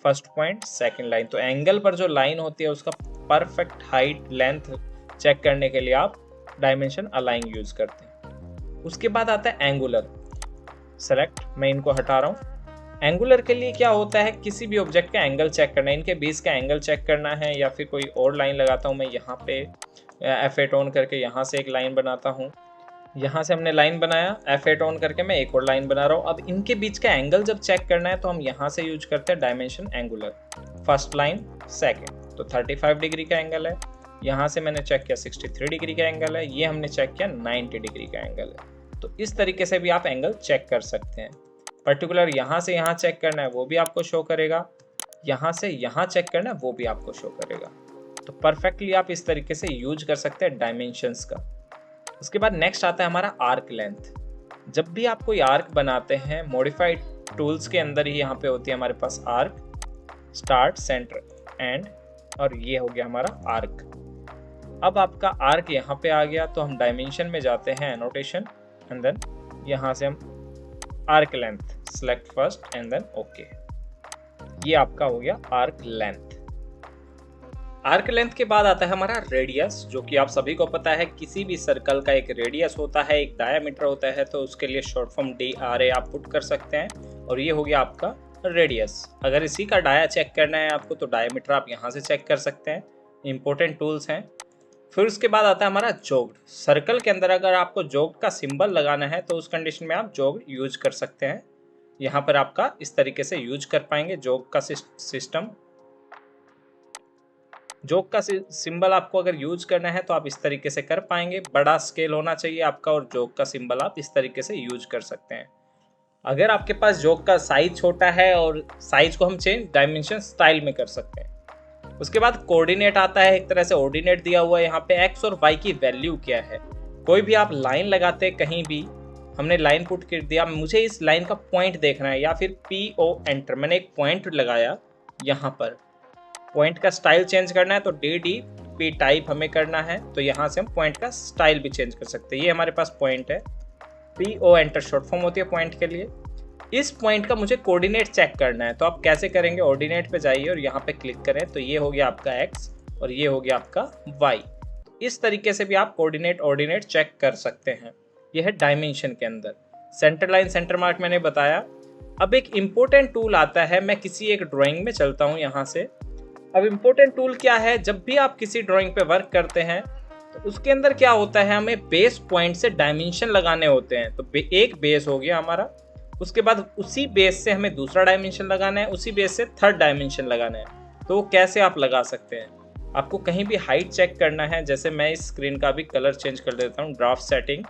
फर्स्ट पॉइंट सेकंड लाइन। तो एंगल पर जो लाइन होती है उसका परफेक्ट हाइट लेंथ चेक करने के लिए आप डायमेंशन अलाइन यूज करते हैं। उसके बाद आता है एंगुलर। सेलेक्ट, मैं इनको हटा रहा हूँ। एंगुलर के लिए क्या होता है, किसी भी ऑब्जेक्ट का एंगल चेक करना है, इनके बीच का एंगल चेक करना है, या फिर कोई और लाइन लगाता हूँ मैं यहाँ पे F8 ऑन करके यहाँ से एक लाइन बनाता हूँ। यहाँ से हमने लाइन बनाया, F8 ऑन करके मैं एक और लाइन बना रहा हूँ। अब इनके बीच का एंगल जब चेक करना है तो हम यहाँ से यूज करते हैं dimension angular. First line second, तो 35 डिग्री का एंगल है। यहाँ से मैंने चेक किया 63 डिग्री का एंगल है। ये हमने चेक किया 90 डिग्री का एंगल है। तो इस तरीके से भी आप एंगल चेक कर सकते हैं। पर्टिकुलर यहाँ से यहाँ चेक करना है वो भी आपको शो करेगा, यहाँ से यहाँ चेक करना है वो भी आपको शो करेगा। तो परफेक्टली आप इस तरीके से यूज कर सकते हैं डायमेंशंस का। उसके बाद नेक्स्ट आता है हमारा आर्क लेंथ। जब भी आप कोई आर्क बनाते हैं मॉडिफाइड टूल्स के अंदर ही यहाँ पे होती है हमारे पास आर्क, स्टार्ट, सेंटर, एंड, और ये हो गया हमारा आर्क। अब आपका आर्क यहाँ पे आ गया तो हम डायमेंशन में जाते हैं, एनोटेशन, एंड देन यहाँ से हम arc length select first and then okay. ये आपका हो गया आर्क लेंथ। आर्क लेंथ के बाद आता है हमारा रेडियस, जो कि आप सभी को पता है किसी भी सर्कल का एक रेडियस होता है, एक डायमीटर होता है, तो उसके लिए शॉर्ट फॉर्म DRA आप पुट कर सकते हैं और ये हो गया आपका रेडियस। अगर इसी का डाया चेक करना है आपको तो डायमीटर आप यहाँ से चेक कर सकते हैं, इंपॉर्टेंट टूल्स हैं। फिर उसके बाद आता है हमारा जोग्ड। सर्कल के अंदर अगर आपको जोग्ड का सिंबल लगाना है तो उस कंडीशन में आप जोग्ड यूज कर सकते हैं। यहाँ पर आपका इस तरीके से यूज कर पाएंगे जोग्ड का सिस्टम। जोग का सिंबल आपको अगर यूज करना है तो आप इस तरीके से कर पाएंगे। बड़ा स्केल होना चाहिए आपका और जोग का सिंबल आप इस तरीके से यूज कर सकते हैं। अगर आपके पास जोग का साइज छोटा है और साइज को हम चेंज डायमेंशन स्टाइल में कर सकते हैं। उसके बाद कोऑर्डिनेट आता है, एक तरह से ऑर्डिनेट दिया हुआ है यहाँ पे एक्स और वाई की वैल्यू क्या है। कोई भी आप लाइन लगाते कहीं भी, हमने लाइन पुट कर दिया, मुझे इस लाइन का पॉइंट देखना है, या फिर PO एंटर, मैंने एक पॉइंट लगाया यहाँ पर। पॉइंट का स्टाइल चेंज करना है तो DDP टाइप हमें करना है, तो यहाँ से हम पॉइंट का स्टाइल भी चेंज कर सकते हैं। ये हमारे पास पॉइंट है, PO एंटर शॉर्ट फॉर्म होती है पॉइंट के लिए। इस पॉइंट का मुझे कोऑर्डिनेट चेक करना है, तो आप कैसे करेंगे, ऑर्डिनेट पे जाइए और यहाँ पे क्लिक करें, तो ये हो गया आपका X और ये हो गया आपका Y। इस तरीके से भी आप कोऑर्डिनेट ऑर्डिनेट चेक कर सकते हैं। यह है डायमेंशन के अंदर। सेंटर लाइन सेंटर मार्क मैंने बताया। अब एक इम्पोर्टेंट टूल आता है, मैं किसी एक ड्राइंग में चलता हूँ यहाँ से। अब इम्पोर्टेंट टूल क्या है, जब भी आप किसी ड्राइंग पे वर्क करते हैं तो उसके अंदर क्या होता है, हमें बेस पॉइंट से डायमेंशन लगाने होते हैं। तो एक बेस हो गया हमारा, उसके बाद उसी बेस से हमें दूसरा डायमेंशन लगाना है, उसी बेस से थर्ड डायमेंशन लगाना है। तो वो कैसे आप लगा सकते हैं, आपको कहीं भी हाइट चेक करना है, जैसे मैं इस स्क्रीन का भी कलर चेंज कर देता हूँ, ड्राफ्ट सेटिंग,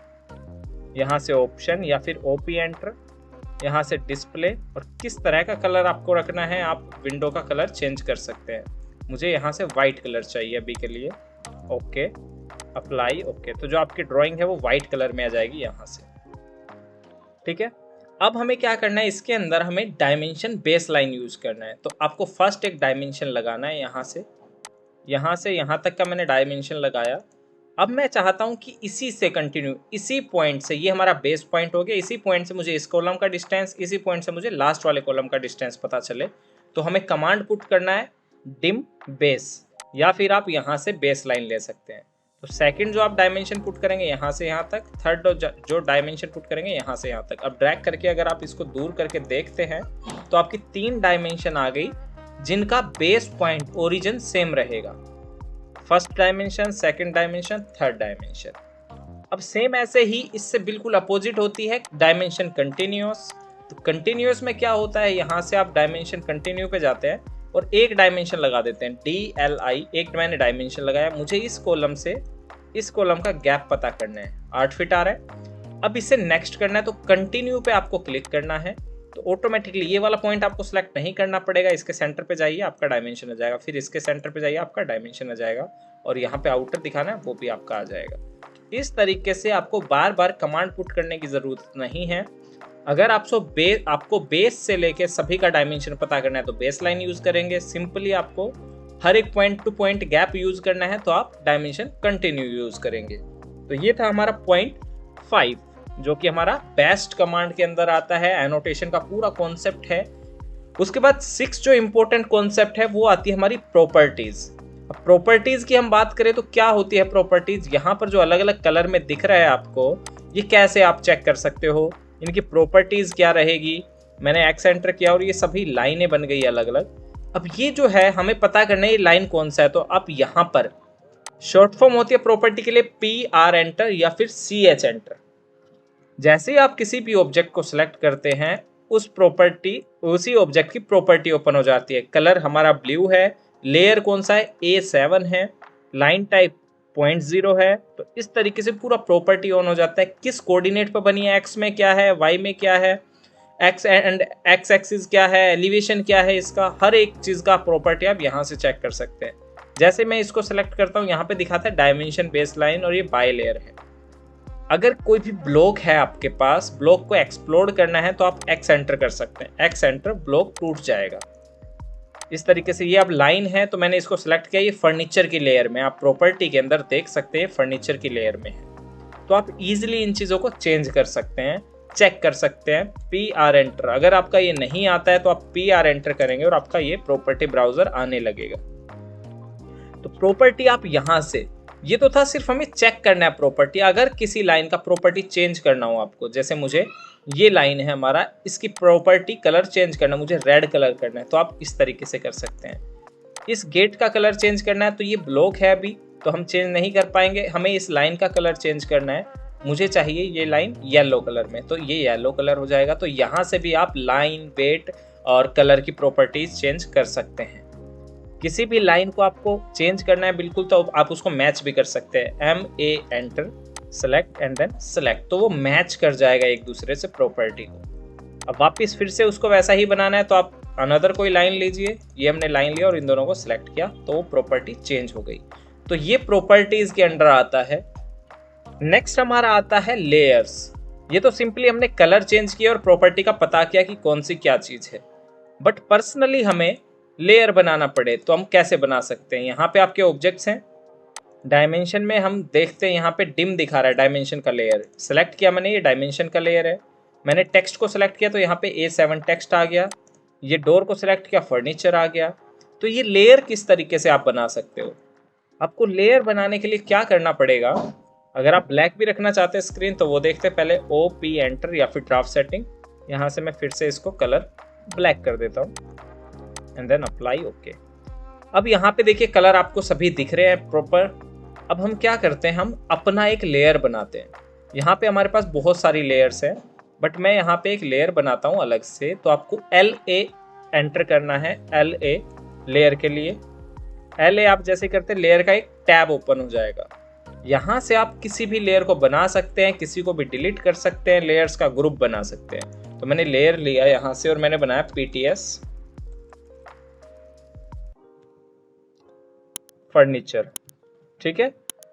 यहाँ से ऑप्शन या फिर OP एंटर, यहाँ से डिस्प्ले, और किस तरह का कलर आपको रखना है आप विंडो का कलर चेंज कर सकते हैं। मुझे यहाँ से वाइट कलर चाहिए अभी के लिए, ओके, अप्लाई, ओके। तो जो आपकी ड्राइंग है वो वाइट कलर में आ जाएगी यहाँ से, ठीक है। अब हमें क्या करना है, इसके अंदर हमें डायमेंशन बेस लाइन यूज करना है। तो आपको फर्स्ट एक डायमेंशन लगाना है, यहाँ से यहाँ तक का मैंने डायमेंशन लगाया। अब मैं चाहता हूँ कि इसी से कंटिन्यू, इसी पॉइंट से, ये हमारा बेस पॉइंट हो गया, इसी पॉइंट से मुझे इस कॉलम का डिस्टेंस, इसी पॉइंट से मुझे लास्ट वाले कॉलम का डिस्टेंस पता चले। तो हमें कमांड पुट करना है डिम बेस, या फिर आप यहाँ से बेस लाइन ले सकते हैं। तो सेकंड जो आप डायमेंशन पुट करेंगे यहाँ से यहाँ तक, थर्ड जो डायमेंशन पुट करेंगे यहाँ से यहाँ तक। अब ड्रैग करके अगर आप इसको दूर करके देखते हैं तो आपकी 3 डायमेंशन आ गई, जिनका बेस पॉइंट ओरिजिन सेम रहेगा। First dimension, second dimension, third dimension. अब सेम ऐसे ही इससे बिल्कुल अपोजिट होती है डायमेंशन कंटिन्यूअस। तो कंटिन्यूअस में क्या होता है, यहाँ से आप डायमेंशन कंटिन्यू पे जाते हैं और एक डायमेंशन लगा देते हैं, DLI, एक मैंने डायमेंशन लगाया। मुझे इस कॉलम से इस कॉलम का गैप पता करना है, 8 फीट आ रहा है। अब इसे नेक्स्ट करना है तो कंटिन्यू पे आपको क्लिक करना है, तो ऑटोमेटिकली ये वाला पॉइंट आपको सेलेक्ट नहीं करना पड़ेगा। इसके सेंटर पे जाइए, आपका डायमेंशन आ जाएगा, फिर इसके सेंटर पे जाइए, आपका डायमेंशन आ जाएगा, और यहाँ पे आउटर दिखाना है वो भी आपका आ जाएगा। इस तरीके से आपको बार बार कमांड पुट करने की ज़रूरत नहीं है। अगर आपको बेस से लेके सभी का डायमेंशन पता करना है तो बेस लाइन यूज़ करेंगे। सिंपली आपको हर एक point two point gap use करना है तो आप डायमेंशन कंटिन्यू यूज़ करेंगे। तो ये था हमारा पॉइंट 5, जो कि हमारा बेस्ट कमांड के अंदर आता है। एनोटेशन का पूरा कॉन्सेप्ट है। उसके बाद 6 जो इंपॉर्टेंट कॉन्सेप्ट है वो आती है हमारी प्रॉपर्टीज। अब प्रॉपर्टीज की हम बात करें तो क्या होती है प्रॉपर्टीज, यहाँ पर जो अलग अलग कलर में दिख रहा है आपको, ये कैसे आप चेक कर सकते हो, इनकी प्रॉपर्टीज क्या रहेगी। मैंने एक्स एंटर किया और ये सभी लाइनें बन गई अलग अलग। अब ये जो है हमें पता करना है ये लाइन कौन सा है, तो आप यहाँ पर शॉर्ट फॉर्म होती है प्रॉपर्टी के लिए PR एंटर या फिर CH एंटर। जैसे ही आप किसी भी ऑब्जेक्ट को सिलेक्ट करते हैं उसी ऑब्जेक्ट की प्रॉपर्टी ओपन हो जाती है। कलर हमारा ब्लू है, लेयर कौन सा है, A7 है, लाइन टाइप 0.0 है। तो इस तरीके से पूरा प्रॉपर्टी ऑन हो जाता है। किस कोऑर्डिनेट पर बनी है, एक्स में क्या है, वाई में क्या है, एक्स एंड एक्स एक्सिस क्या है, एलिवेशन क्या है, इसका हर एक चीज़ का प्रॉपर्टी आप यहाँ से चेक कर सकते हैं। जैसे मैं इसको सेलेक्ट करता हूँ, यहाँ पे दिखाता है डायमेंशन बेस लाइन और ये बाय लेयर है। अगर कोई भी ब्लॉक है आपके पास, ब्लॉक को एक्सप्लोर करना है तो आप एक्स एंटर कर सकते हैं, एक्स एंटर ब्लॉक टूट जाएगा। इस तरीके से ये अब लाइन है तो मैंने इसको सेलेक्ट किया, ये फर्नीचर की लेयर में, आप प्रॉपर्टी के अंदर देख सकते हैं फर्नीचर की लेयर में है। तो आप इजीली इन चीज़ों को चेंज कर सकते हैं, चेक कर सकते हैं। PR एंटर, अगर आपका ये नहीं आता है तो आप PR एंटर करेंगे और आपका ये प्रॉपर्टी ब्राउजर आने लगेगा। तो प्रॉपर्टी आप यहाँ से, ये तो था सिर्फ हमें चेक करना है प्रॉपर्टी। अगर किसी लाइन का प्रॉपर्टी चेंज करना हो आपको, जैसे मुझे ये लाइन है हमारा, इसकी प्रॉपर्टी कलर चेंज करना, मुझे रेड कलर करना है, तो आप इस तरीके से कर सकते हैं। इस गेट का कलर चेंज करना है तो ये ब्लॉक है अभी, तो हम चेंज नहीं कर पाएंगे। हमें इस लाइन का कलर चेंज करना है, मुझे चाहिए ये लाइन येलो कलर में, तो ये येलो कलर हो जाएगा। तो यहाँ से भी आप लाइन, वेट और कलर की प्रॉपर्टीज चेंज कर सकते हैं। किसी भी लाइन को आपको चेंज करना है बिल्कुल, तो आप उसको मैच भी कर सकते हैं। MA enter, select and then select, तो वो मैच कर जाएगा एक दूसरे से प्रॉपर्टी को। अब वापस फिर से उसको वैसा ही बनाना है तो आप अनदर कोई लाइन लीजिए। ये हमने लाइन लिया और इन दोनों को सिलेक्ट किया तो वो प्रॉपर्टी चेंज हो गई। तो ये प्रॉपर्टीज के अंडर आता है। नेक्स्ट हमारा आता है लेयर्स। ये तो सिंपली हमने कलर चेंज किया और प्रॉपर्टी का पता किया कि कौन सी क्या चीज़ है। बट पर्सनली हमें लेयर बनाना पड़े तो हम कैसे बना सकते हैं। यहाँ पे आपके ऑब्जेक्ट्स हैं, डायमेंशन में हम देखते हैं यहाँ पे डिम दिखा रहा है डायमेंशन का लेयर। सेलेक्ट किया मैंने, ये डायमेंशन का लेयर है। मैंने टेक्स्ट को सिलेक्ट किया तो यहाँ पे A7 टेक्स्ट आ गया। ये डोर को सिलेक्ट किया, फर्नीचर आ गया। तो ये लेयर किस तरीके से आप बना सकते हो। आपको लेयर बनाने के लिए क्या करना पड़ेगा, अगर आप ब्लैक भी रखना चाहते हैं स्क्रीन तो वो देखते हैं पहले OP एंटर या फिर ड्राफ्ट सेटिंग। यहाँ से मैं फिर से इसको कलर ब्लैक कर देता हूँ एंड देन अप्लाई ओके। अब यहाँ पे देखिए कलर आपको सभी दिख रहे हैं प्रॉपर। अब हम क्या करते हैं, हम अपना एक लेयर बनाते हैं। यहाँ पे हमारे पास बहुत सारी लेयर्स हैं, बट मैं यहाँ पे एक लेयर बनाता हूँ अलग से। तो आपको LA एंटर करना है, LA लेयर के लिए। LA आप जैसे करते हैं लेयर का एक टैब ओपन हो जाएगा। यहाँ से आप किसी भी लेयर को बना सकते हैं, किसी को भी डिलीट कर सकते हैं, लेयर्स का ग्रुप बना सकते हैं। तो मैंने लेयर लिया यहाँ से और मैंने बनाया PTS फर्नीचर। ठीक है,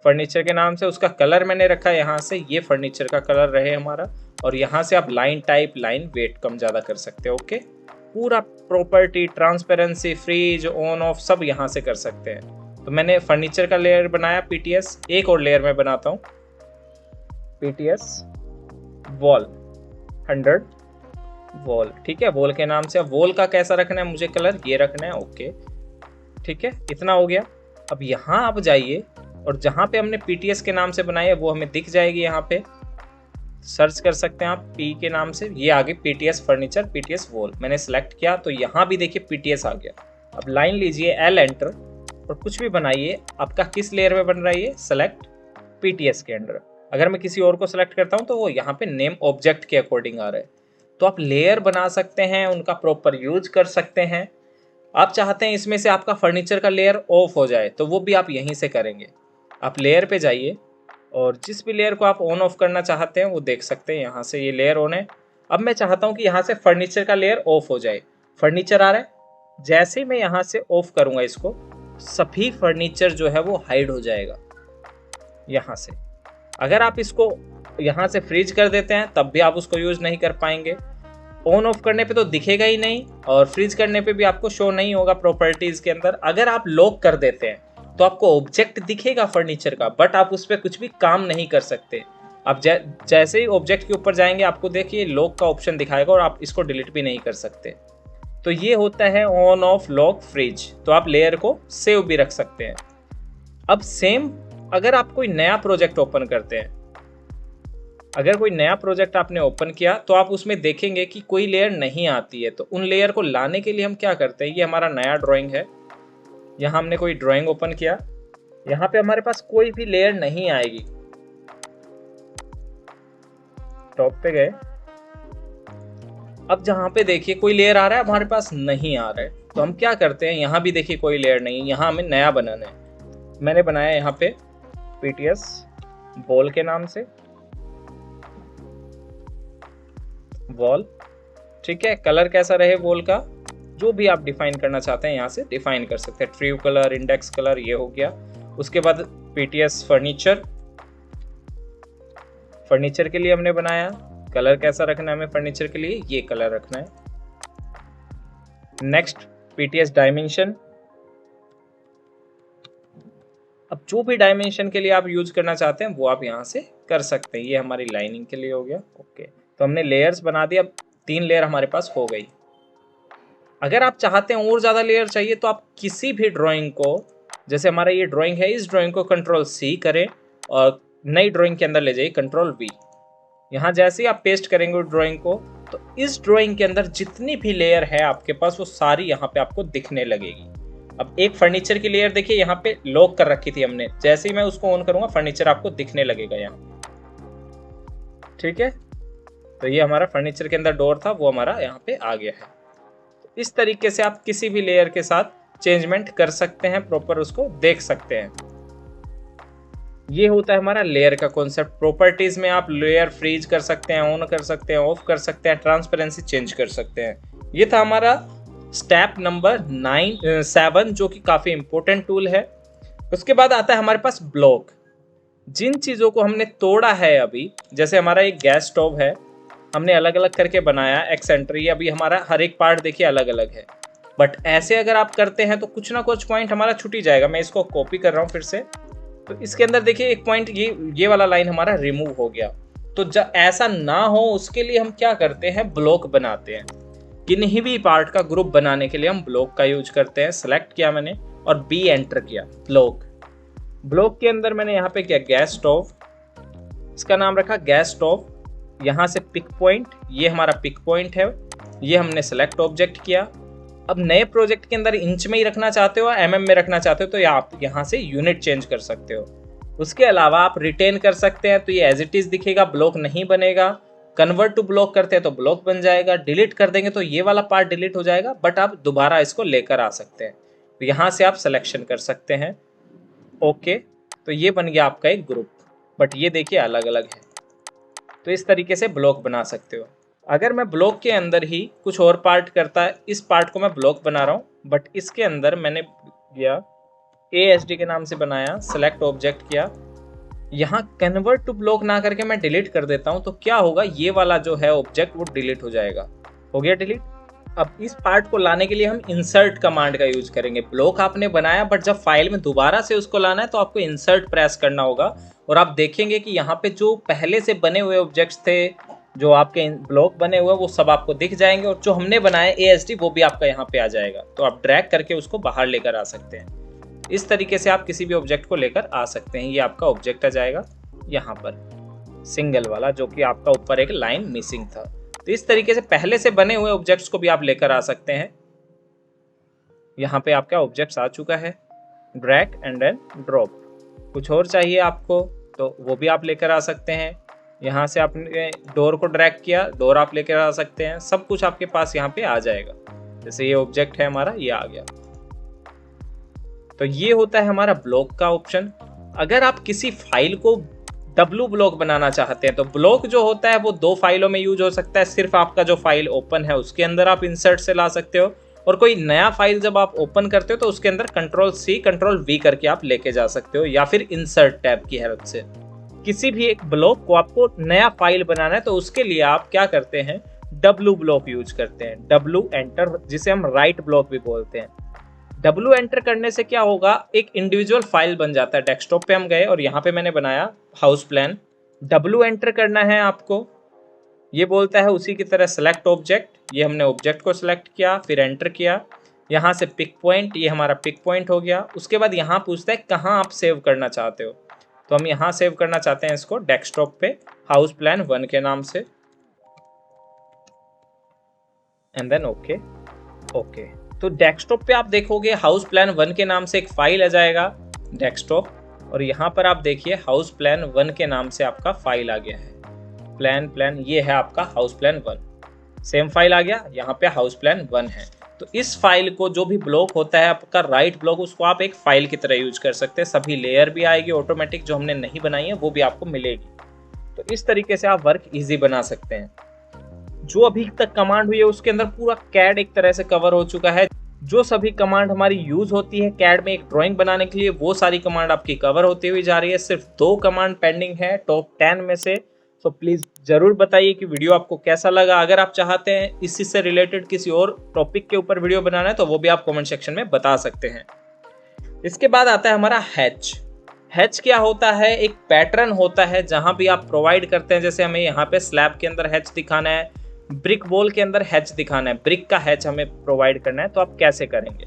फर्नीचर के नाम से उसका कलर मैंने रखा यहाँ से, ये फर्नीचर का कलर रहे हमारा। और यहाँ से आप लाइन टाइप, लाइन वेट कम ज़्यादा कर सकते हो। ओके, पूरा property, transparency, freeze, on off सब यहाँ से कर सकते हैं। तो मैंने फर्नीचर का लेयर बनाया PTS। एक और लेयर मैं बनाता हूँ PTS वॉल 100 वॉल। ठीक है, वॉल के नाम से। अब वॉल का कैसा रखना है, मुझे कलर ये रखना है। ओके, ठीक है, इतना हो गया। अब यहाँ आप जाइए और जहाँ पे हमने PTS के नाम से बनाई है वो हमें दिख जाएगी। यहाँ पे सर्च कर सकते हैं आप P के नाम से, ये आगे PTS फर्नीचर, PTS वॉल। मैंने सेलेक्ट किया तो यहाँ भी देखिए PTS आ गया। अब लाइन लीजिए, L एंटर और कुछ भी बनाइए। आपका किस लेयर में बन रहा है ये, सेलेक्ट PTS के अंडर। अगर मैं किसी और को सेलेक्ट करता हूँ तो वो यहाँ पे नेम ऑब्जेक्ट के अकॉर्डिंग आ रहा है। तो आप लेयर बना सकते हैं, उनका प्रॉपर यूज कर सकते हैं। आप चाहते हैं इसमें से आपका फर्नीचर का लेयर ऑफ हो जाए तो वो भी आप यहीं से करेंगे। आप लेयर पे जाइए, और जिस भी लेयर को आप ऑन ऑफ करना चाहते हैं वो देख सकते हैं। यहाँ से ये लेयर ऑन है। अब मैं चाहता हूँ कि यहाँ से फर्नीचर का लेयर ऑफ हो जाए। फर्नीचर आ रहा है, जैसे ही मैं यहाँ से ऑफ करूँगा इसको, सभी फर्नीचर जो है वो हाइड हो जाएगा यहाँ से। अगर आप इसको यहाँ से फ्रीज कर देते हैं तब भी आप उसको यूज नहीं कर पाएंगे। ऑन ऑफ करने पे तो दिखेगा ही नहीं और फ्रीज करने पे भी आपको शो नहीं होगा प्रॉपर्टीज के अंदर। अगर आप लॉक कर देते हैं तो आपको ऑब्जेक्ट दिखेगा फर्नीचर का, बट आप उस पर कुछ भी काम नहीं कर सकते। आप जैसे ही ऑब्जेक्ट के ऊपर जाएंगे आपको देखिए लॉक का ऑप्शन दिखाएगा और आप इसको डिलीट भी नहीं कर सकते। तो ये होता है ऑन ऑफ लॉक फ्रीज। तो आप लेयर को सेव भी रख सकते हैं। अब सेम अगर आप कोई नया प्रोजेक्ट ओपन करते हैं, अगर कोई नया प्रोजेक्ट आपने ओपन किया तो आप उसमें देखेंगे कि कोई लेयर नहीं आती है। तो उन लेयर को लाने के लिए हम क्या करते हैं, ये हमारा नया ड्राइंग है, यहाँ हमने कोई ड्राइंग ओपन किया, यहाँ पे हमारे पास कोई भी लेयर नहीं आएगी। टॉप पे गए, अब जहाँ पे देखिए कोई लेयर आ रहा है हमारे पास नहीं आ रहा है, तो हम क्या करते हैं, यहाँ भी देखिए कोई लेयर नहीं, यहाँ हमें नया बनाना है। मैंने बनाया यहाँ पे PTS बॉल के नाम से, वॉल, ठीक है। कलर कैसा रहे वॉल का, जो भी आप डिफाइन करना चाहते हैं यहाँ से डिफाइन कर सकते हैं। ट्रू कलर, इंडेक्स कलर, ये हो गया। उसके बाद PTS फर्नीचर, फर्नीचर के लिए हमने बनाया। कलर कैसा रखना है हमें फर्नीचर के लिए, ये कलर रखना है। Next PTS dimension. अब जो भी डायमेंशन के लिए आप यूज करना चाहते हैं वो आप यहाँ से कर सकते हैं। ये हमारी लाइनिंग के लिए हो गया। ओके, तो हमने लेयर्स बना दिया। अब 3 लेयर हमारे पास हो गई। अगर आप चाहते हैं और ज़्यादा लेयर चाहिए तो आप किसी भी ड्राइंग को, जैसे हमारा ये ड्राइंग है, इस ड्राइंग को Ctrl+C करें और नई ड्राइंग के अंदर ले जाइए Ctrl+V। यहाँ जैसे ही आप पेस्ट करेंगे ड्राइंग को तो इस ड्राइंग के अंदर जितनी भी लेयर है आपके पास वो सारी यहाँ पे आपको दिखने लगेगी। अब एक फर्नीचर की लेयर देखिए यहाँ पे लॉक कर रखी थी हमने, जैसे ही मैं उसको ऑन करूंगा फर्नीचर आपको दिखने लगेगा यहाँ, ठीक है। तो ये हमारा फर्नीचर के अंदर डोर था, वो हमारा यहाँ पे आ गया है। तो इस तरीके से आप किसी भी लेयर के साथ चेंजमेंट कर सकते हैं, प्रॉपर उसको देख सकते हैं। ये होता है हमारा लेयर का कॉन्सेप्ट। प्रॉपर्टीज में आप लेयर फ्रीज कर सकते हैं, ऑन कर सकते हैं, ऑफ कर सकते हैं, ट्रांसपेरेंसी चेंज कर सकते हैं। ये था हमारा स्टेप नंबर 7 जो कि काफी इंपॉर्टेंट टूल है। उसके बाद आता है हमारे पास ब्लॉक। जिन चीजों को हमने तोड़ा है अभी, जैसे हमारा एक गैस स्टोव है, हमने अलग अलग करके बनाया एक्सेंट्री, अभी हमारा हर एक पार्ट देखिए अलग अलग है, बट ऐसे अगर आप करते हैं तो कुछ ना कुछ पॉइंट हमारा छूट ही जाएगा। मैं इसको कॉपी कर रहा हूँ फिर से। तो इसके अंदर देखिए एक पॉइंट, ये वाला लाइन हमारा रिमूव हो गया। तो जब ऐसा ना हो उसके लिए हम क्या करते हैं, ब्लॉक बनाते हैं। किन्हीं भी पार्ट का ग्रुप बनाने के लिए हम ब्लॉक का यूज करते हैं। सेलेक्ट किया मैंने और B एंटर किया, ब्लॉक के अंदर मैंने यहाँ पे किया गैस स्टोव, इसका नाम रखा गैस स्टोव। यहाँ से पिक पॉइंट, ये हमारा पिक पॉइंट है, ये हमने सेलेक्ट ऑब्जेक्ट किया। अब नए प्रोजेक्ट के अंदर इंच में ही रखना चाहते हो, MM में रखना चाहते हो तो आप यहाँ से यूनिट चेंज कर सकते हो। उसके अलावा आप रिटेन कर सकते हैं तो ये एज इट इज दिखेगा, ब्लॉक नहीं बनेगा। कन्वर्ट टू ब्लॉक करते हैं तो ब्लॉक बन जाएगा। डिलीट कर देंगे तो ये वाला पार्ट डिलीट हो जाएगा, बट आप दोबारा इसको लेकर आ सकते हैं। तो यहाँ से आप सिलेक्शन कर सकते हैं। ओके, तो ये बन गया आपका एक ग्रुप, बट ये देखिए अलग अलग है। तो इस तरीके से ब्लॉक बना सकते हो। अगर मैं ब्लॉक के अंदर ही कुछ और पार्ट करता है, इस पार्ट को मैं ब्लॉक बना रहा हूँ, बट इसके अंदर मैंने किया ASD के नाम से बनाया, सेलेक्ट ऑब्जेक्ट किया, यहाँ कन्वर्ट टू ब्लॉक ना करके मैं डिलीट कर देता हूँ। तो क्या होगा, ये वाला जो है ऑब्जेक्ट वो डिलीट हो जाएगा। हो गया डिलीट। अब इस पार्ट को लाने के लिए हम इंसर्ट कमांड का यूज करेंगे। ब्लॉक आपने बनाया, बट जब फाइल में दोबारा से उसको लाना है तो आपको इंसर्ट प्रेस करना होगा और आप देखेंगे कि यहाँ पे जो पहले से बने हुए ऑब्जेक्ट्स थे, जो आपके ब्लॉक बने हुए, वो सब आपको दिख जाएंगे और जो हमने बनाया ASD वो भी आपका यहाँ पे आ जाएगा। तो आप ड्रैग करके उसको बाहर लेकर आ सकते हैं। इस तरीके से आप किसी भी ऑब्जेक्ट को लेकर आ सकते हैं। ये आपका ऑब्जेक्ट आ जाएगा यहाँ पर सिंगल वाला, जो कि आपका ऊपर एक लाइन मिसिंग था। तो इस तरीके से पहले से बने हुए ऑब्जेक्ट्स को भी आप लेकर आ सकते हैं। यहाँ पे आपका ऑब्जेक्ट्स आ चुका है। Drag and then drop. कुछ और चाहिए आपको तो वो भी आप लेकर आ सकते हैं। यहाँ से आपने डोर को ड्रैग किया, डोर आप लेकर आ सकते हैं। सब कुछ आपके पास यहाँ पे आ जाएगा। जैसे ये ऑब्जेक्ट है हमारा, ये आ गया। तो ये होता है हमारा ब्लॉक का ऑप्शन। अगर आप किसी फाइल को डब्लू ब्लॉक बनाना चाहते हैं तो ब्लॉक जो होता है वो 2 फाइलों में यूज हो सकता है। सिर्फ आपका जो फाइल ओपन है उसके अंदर आप इंसर्ट से ला सकते हो, और कोई नया फाइल जब आप ओपन करते हो तो उसके अंदर Ctrl+C Ctrl+V करके आप लेके जा सकते हो, या फिर इंसर्ट टैब की हेल्प से। किसी भी एक ब्लॉक को आपको नया फाइल बनाना है तो उसके लिए आप क्या करते हैं, डब्लू ब्लॉक यूज करते हैं, डब्लू एंटर, जिसे हम राइट ब्लॉक भी बोलते हैं। डब्लू एंटर करने से क्या होगा, एक इंडिविजुअल फाइल बन जाता है। डेस्कटॉप पे हम गए और यहाँ पे मैंने बनाया हाउस प्लान। डब्लू एंटर करना है आपको, ये बोलता है उसी की तरह सेलेक्ट ऑब्जेक्ट, ये हमने ऑब्जेक्ट को सिलेक्ट किया, फिर एंटर किया। यहाँ से पिक पॉइंट, ये हमारा पिक पॉइंट हो गया। उसके बाद यहाँ पूछता है कहाँ आप सेव करना चाहते हो, तो हम यहाँ सेव करना चाहते हैं इसको डेस्कटॉप पे हाउस प्लान 1 के नाम से, एंड देन ओके। ओके, तो डेस्कटॉप पे आप देखोगे हाउस प्लान 1 के नाम से एक फाइल आ जाएगा डेस्कटॉप, और यहाँ पर आप देखिए हाउस प्लान 1 के नाम से आपका फाइल आ गया है। प्लान ये है आपका हाउस प्लान 1, सेम फाइल आ गया, यहाँ पे हाउस प्लान 1 है। तो इस फाइल को, जो भी ब्लॉक होता है आपका राइट ब्लॉक, उसको आप एक फाइल की तरह यूज कर सकते हैं। सभी लेयर भी आएगी ऑटोमेटिक, जो हमने नहीं बनाई है वो भी आपको मिलेगी। तो इस तरीके से आप वर्क इजी बना सकते हैं। जो अभी तक कमांड हुई है उसके अंदर पूरा कैड एक तरह से कवर हो चुका है। जो सभी कमांड हमारी यूज होती है कैड में एक ड्राइंग बनाने के लिए, वो सारी कमांड आपकी कवर होती हुई जा रही है। सिर्फ 2 कमांड पेंडिंग है टॉप 10 में से। तो प्लीज जरूर बताइए कि वीडियो आपको कैसा लगा। अगर आप चाहते हैं इसी से रिलेटेड किसी और टॉपिक के ऊपर वीडियो बनाना है तो वो भी आप कमेंट सेक्शन में बता सकते हैं। इसके बाद आता है हमारा हैच। हैच क्या होता है, एक पैटर्न होता है जहां भी आप प्रोवाइड करते हैं। जैसे हमें यहाँ पे स्लैब के अंदर हैच दिखाना है, ब्रिक वॉल के अंदर हैच दिखाना है, ब्रिक का हैच हमें प्रोवाइड करना है, तो आप कैसे करेंगे।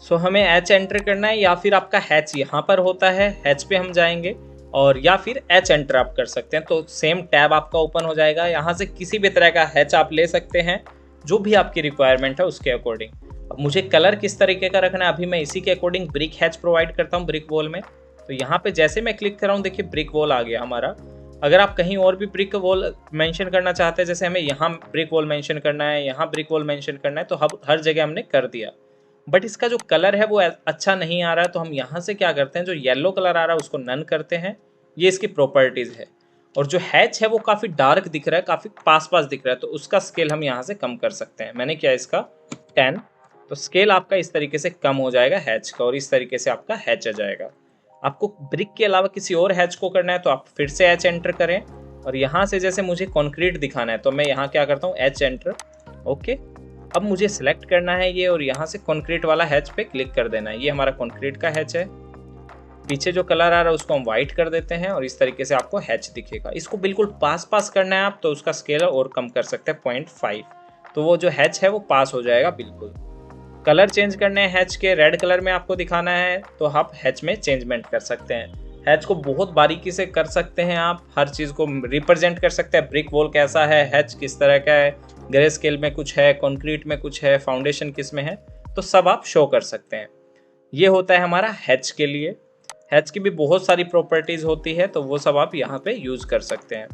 सो हमें हैच एंटर करना है, या फिर आपका हैच यहाँ पर होता है, हैच पे हम जाएंगे, और या फिर एच एंटर आप कर सकते हैं। तो सेम टैब आपका ओपन हो जाएगा। यहाँ से किसी भी तरह का हैच आप ले सकते हैं, जो भी आपकी रिक्वायरमेंट है उसके अकॉर्डिंग। अब मुझे कलर किस तरीके का रखना है, अभी मैं इसी के अकॉर्डिंग ब्रिक हैच प्रोवाइड करता हूँ ब्रिक वॉल में। तो यहाँ पे जैसे मैं क्लिक कर रहा हूँ, देखिए ब्रिक वॉल आ गया हमारा। अगर आप कहीं और भी ब्रिक वॉल मेंशन करना चाहते हैं, जैसे हमें यहाँ ब्रिक वॉल मेंशन करना है, यहाँ ब्रिक वॉल मेंशन करना है, तो हर जगह हमने कर दिया। बट इसका जो कलर है वो अच्छा नहीं आ रहा है, तो हम यहाँ से क्या करते हैं, जो येलो कलर आ रहा है उसको नन करते हैं। ये इसकी प्रॉपर्टीज है। और जो हैच है वो काफ़ी डार्क दिख रहा है, काफ़ी पास दिख रहा है, तो उसका स्केल हम यहाँ से कम कर सकते हैं। मैंने किया इसका 10, तो स्केल आपका इस तरीके से कम हो जाएगा हैच का, और इस तरीके से आपका हैच आ जाएगा। आपको ब्रिक के अलावा किसी और हैच को करना है तो आप फिर से एच एंटर करें, और यहाँ से जैसे मुझे कॉन्क्रीट दिखाना है तो मैं यहाँ क्या करता हूँ, एच एंटर। ओके, अब मुझे सिलेक्ट करना है ये, और यहाँ से कॉन्क्रीट वाला हैच पे क्लिक कर देना है। ये हमारा कॉन्क्रीट का हैच है। पीछे जो कलर आ रहा है उसको हम व्हाइट कर देते हैं, और इस तरीके से आपको हैच दिखेगा। इसको बिल्कुल पास करना है आप, तो उसका स्केल और कम कर सकते हैं 0.5, तो वो जो हैच है वो पास हो जाएगा बिल्कुल। कलर चेंज करने हैं हैच के, रेड कलर में आपको दिखाना है तो आप हैच में चेंजमेंट कर सकते हैं। हैच को बहुत बारीकी से कर सकते हैं आप, हर चीज़ को रिप्रेजेंट कर सकते हैं। ब्रिक वॉल कैसा है, हैच किस तरह का है, ग्रे स्केल में कुछ है, कंक्रीट में कुछ है, फाउंडेशन किस में है, तो सब आप शो कर सकते हैं। ये होता है हमारा हैच के लिए। हैच की भी बहुत सारी प्रॉपर्टीज़ होती है, तो वो सब आप यहाँ पे यूज़ कर सकते हैं।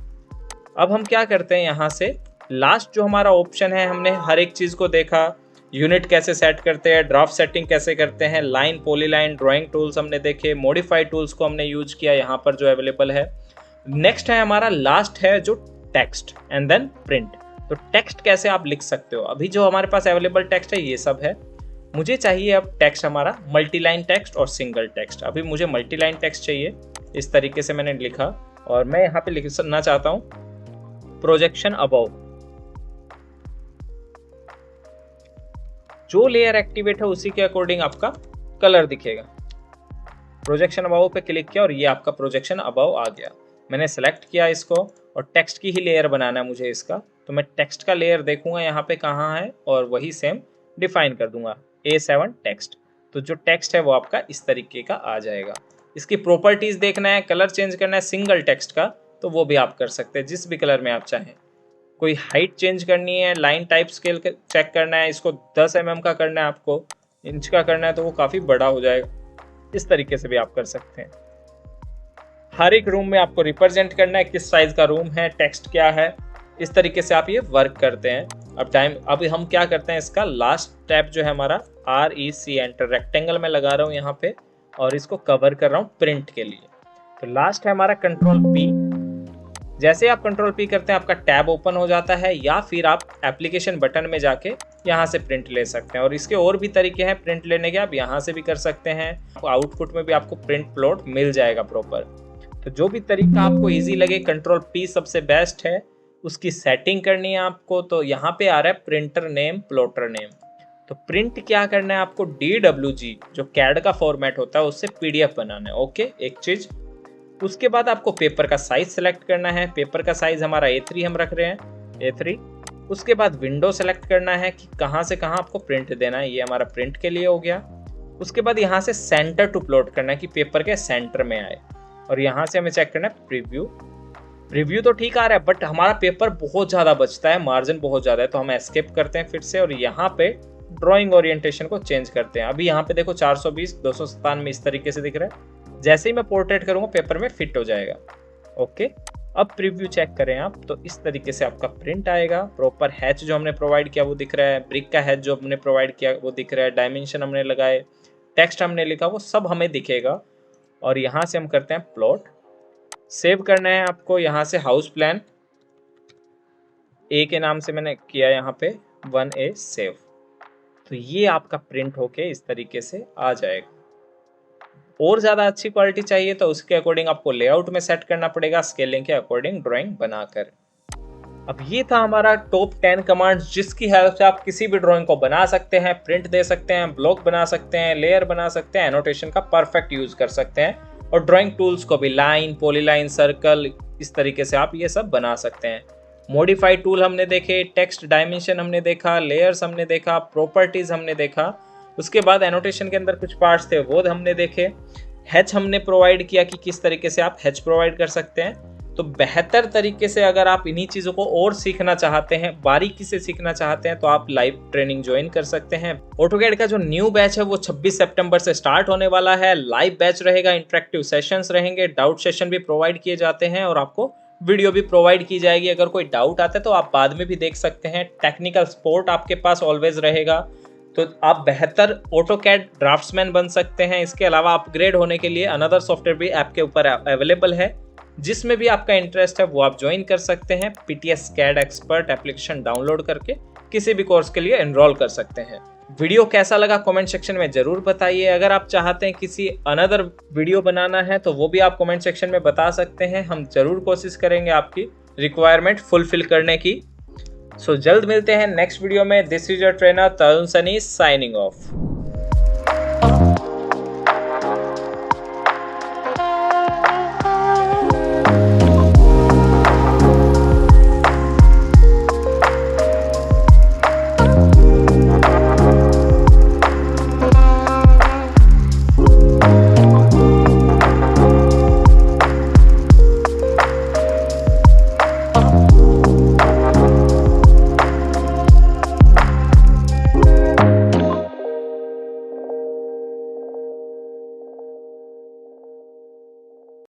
अब हम क्या करते हैं, यहाँ से लास्ट जो हमारा ऑप्शन है, हमने हर एक चीज़ को देखा, यूनिट कैसे सेट करते हैं, ड्राफ्ट सेटिंग कैसे करते हैं, लाइन पॉलीलाइन ड्राइंग टूल्स हमने देखे, मॉडिफाई टूल्स को हमने यूज किया यहाँ पर जो अवेलेबल है। नेक्स्ट है हमारा लास्ट है जो टेक्स्ट एंड देन प्रिंट। तो टेक्स्ट कैसे आप लिख सकते हो, अभी जो हमारे पास अवेलेबल टेक्स्ट है ये सब है। मुझे चाहिए अब टेक्स्ट हमारा मल्टीलाइन टेक्स्ट और सिंगल टेक्स्ट। अभी मुझे मल्टीलाइन टेक्स्ट चाहिए, इस तरीके से मैंने लिखा, और मैं यहाँ पे लिखना चाहता हूँ प्रोजेक्शन अबव। जो लेयर एक्टिवेट है उसी के अकॉर्डिंग आपका कलर दिखेगा। प्रोजेक्शन अबव पे क्लिक किया और ये आपका प्रोजेक्शन अबव आ गया। मैंने सेलेक्ट किया इसको, और टेक्स्ट की ही लेयर बनाना है मुझे इसका, तो मैं टेक्स्ट का लेयर देखूंगा यहाँ पे कहाँ है, और वही सेम डिफाइन कर दूंगा A7 टेक्स्ट। तो जो टेक्स्ट है वो आपका इस तरीके का आ जाएगा। इसकी प्रॉपर्टीज देखना है, कलर चेंज करना है सिंगल टेक्स्ट का, तो वो भी आप कर सकते हैं जिस भी कलर में आप चाहें। कोई हाइट चेंज करनी है, लाइन टाइप स्केल चेक करना है, इसको 10 mm का करना है, आपको इंच का करना है तो वो काफ़ी बड़ा हो जाएगा। इस तरीके से भी आप कर सकते हैं। हर एक रूम में आपको रिप्रेजेंट करना है किस साइज का रूम है, टेक्स्ट क्या है, इस तरीके से आप ये वर्क करते हैं। अभी हम क्या करते हैं, इसका लास्ट स्टेप जो है हमारा REC एंटर, रेक्टेंगल में लगा रहा हूँ यहाँ पे, और इसको कवर कर रहा हूँ प्रिंट के लिए। तो लास्ट है हमारा Ctrl+P जैसे ही आप कंट्रोल पी करते हैं आपका टैब ओपन हो जाता है, या फिर आप एप्लीकेशन बटन में जाके यहाँ से प्रिंट ले सकते हैं। और इसके और भी तरीके हैं प्रिंट लेने के, आप यहाँ से भी कर सकते हैं। आउटपुट में भी आपको प्रिंट प्लॉट मिल जाएगा प्रॉपर। तो जो भी तरीका आपको ईजी लगे, कंट्रोल पी सबसे बेस्ट है। उसकी सेटिंग करनी है आपको, तो यहाँ पे आ रहा है प्रिंटर नेम, प्लॉटर नेम। तो प्रिंट क्या करना है आपको, DWG जो कैड का फॉर्मेट होता है उससे PDF बनाना है। ओके, एक चीज। उसके बाद आपको पेपर का साइज सेलेक्ट करना है। पेपर का साइज हमारा A3 हम रख रहे हैं, A3। उसके बाद विंडो सेलेक्ट करना है कि कहाँ से कहाँ आपको प्रिंट देना है, ये हमारा प्रिंट के लिए हो गया। उसके बाद यहाँ से सेंटर टू प्लॉट करना है कि पेपर के सेंटर में आए। और यहाँ से हमें चेक करना है प्रीव्यू तो ठीक आ रहा है, बट हमारा पेपर बहुत ज़्यादा बचता है, मार्जिन बहुत ज़्यादा है। तो हम एस्केप करते हैं फिर से, और यहाँ पे ड्राइंग ओरिएंटेशन को चेंज करते हैं। अभी यहाँ पे देखो 420 297 में इस तरीके से दिख रहा है। जैसे ही मैं पोर्ट्रेट करूँगा पेपर में फिट हो जाएगा। ओके, अब प्रीव्यू चेक करें आप, तो इस तरीके से आपका प्रिंट आएगा। प्रॉपर हैच जो हमने प्रोवाइड किया वो दिख रहा है, ब्रिक का हैच जो हमने प्रोवाइड किया वो दिख रहा है, डायमेंशन हमने लगाए, टेक्स्ट हमने लिखा, वो सब हमें दिखेगा। और यहाँ से हम करते हैं प्लॉट। सेव करना है आपको, यहाँ से हाउस प्लान A के नाम से मैंने किया, यहाँ पे 1A सेव। तो ये आपका प्रिंट होके इस तरीके से आ जाएगा। और ज़्यादा अच्छी क्वालिटी चाहिए तो उसके अकॉर्डिंग आपको लेआउट में सेट करना पड़ेगा, स्केलिंग के अकॉर्डिंग ड्राइंग बनाकर। अब ये था हमारा टॉप 10 कमांड्स, जिसकी हेल्प से आप किसी भी ड्राइंग को बना सकते हैं, प्रिंट दे सकते हैं, ब्लॉक बना सकते हैं, लेयर बना सकते हैं, एनोटेशन का परफेक्ट यूज कर सकते हैं। और ड्राइंग टूल्स को भी लाइन, पॉलीलाइन, सर्कल, इस तरीके से आप ये सब बना सकते हैं। मॉडिफाई टूल हमने देखे, टेक्स्ट डायमेंशन हमने देखा, लेयर्स हमने देखा, प्रॉपर्टीज हमने देखा। उसके बाद एनोटेशन के अंदर कुछ पार्ट्स थे वो हमने देखे। हैच हमने प्रोवाइड किया कि किस तरीके से आप हैच प्रोवाइड कर सकते हैं। तो बेहतर तरीके से अगर आप इन्हीं चीज़ों को और सीखना चाहते हैं, बारीकी से सीखना चाहते हैं, तो आप लाइव ट्रेनिंग ज्वाइन कर सकते हैं। ऑटोकैड का जो न्यू बैच है वो 26 सितंबर से स्टार्ट होने वाला है। लाइव बैच रहेगा, इंटरेक्टिव सेशंस रहेंगे, डाउट सेशन भी प्रोवाइड किए जाते हैं, और आपको वीडियो भी प्रोवाइड की जाएगी। अगर कोई डाउट आता है तो आप बाद में भी देख सकते हैं। टेक्निकल सपोर्ट आपके पास ऑलवेज रहेगा, तो आप बेहतर ऑटोकैड ड्राफ्ट्समैन बन सकते हैं। इसके अलावा अपग्रेड होने के लिए अनदर सॉफ्टवेयर भी ऐप के ऊपर अवेलेबल है, जिसमें भी आपका इंटरेस्ट है वो आप ज्वाइन कर सकते हैं। PTS CAD expert application download करके किसी भी कोर्स के लिए एनरोल कर सकते हैं। वीडियो कैसा लगा कमेंट सेक्शन में जरूर बताइए। अगर आप चाहते हैं किसी अनदर वीडियो बनाना है तो वो भी आप कमेंट सेक्शन में बता सकते हैं। हम जरूर कोशिश करेंगे आपकी रिक्वायरमेंट फुलफिल करने की। सो जल्द मिलते हैं नेक्स्ट वीडियो में। This is your trainer Tarun Sunny signing off.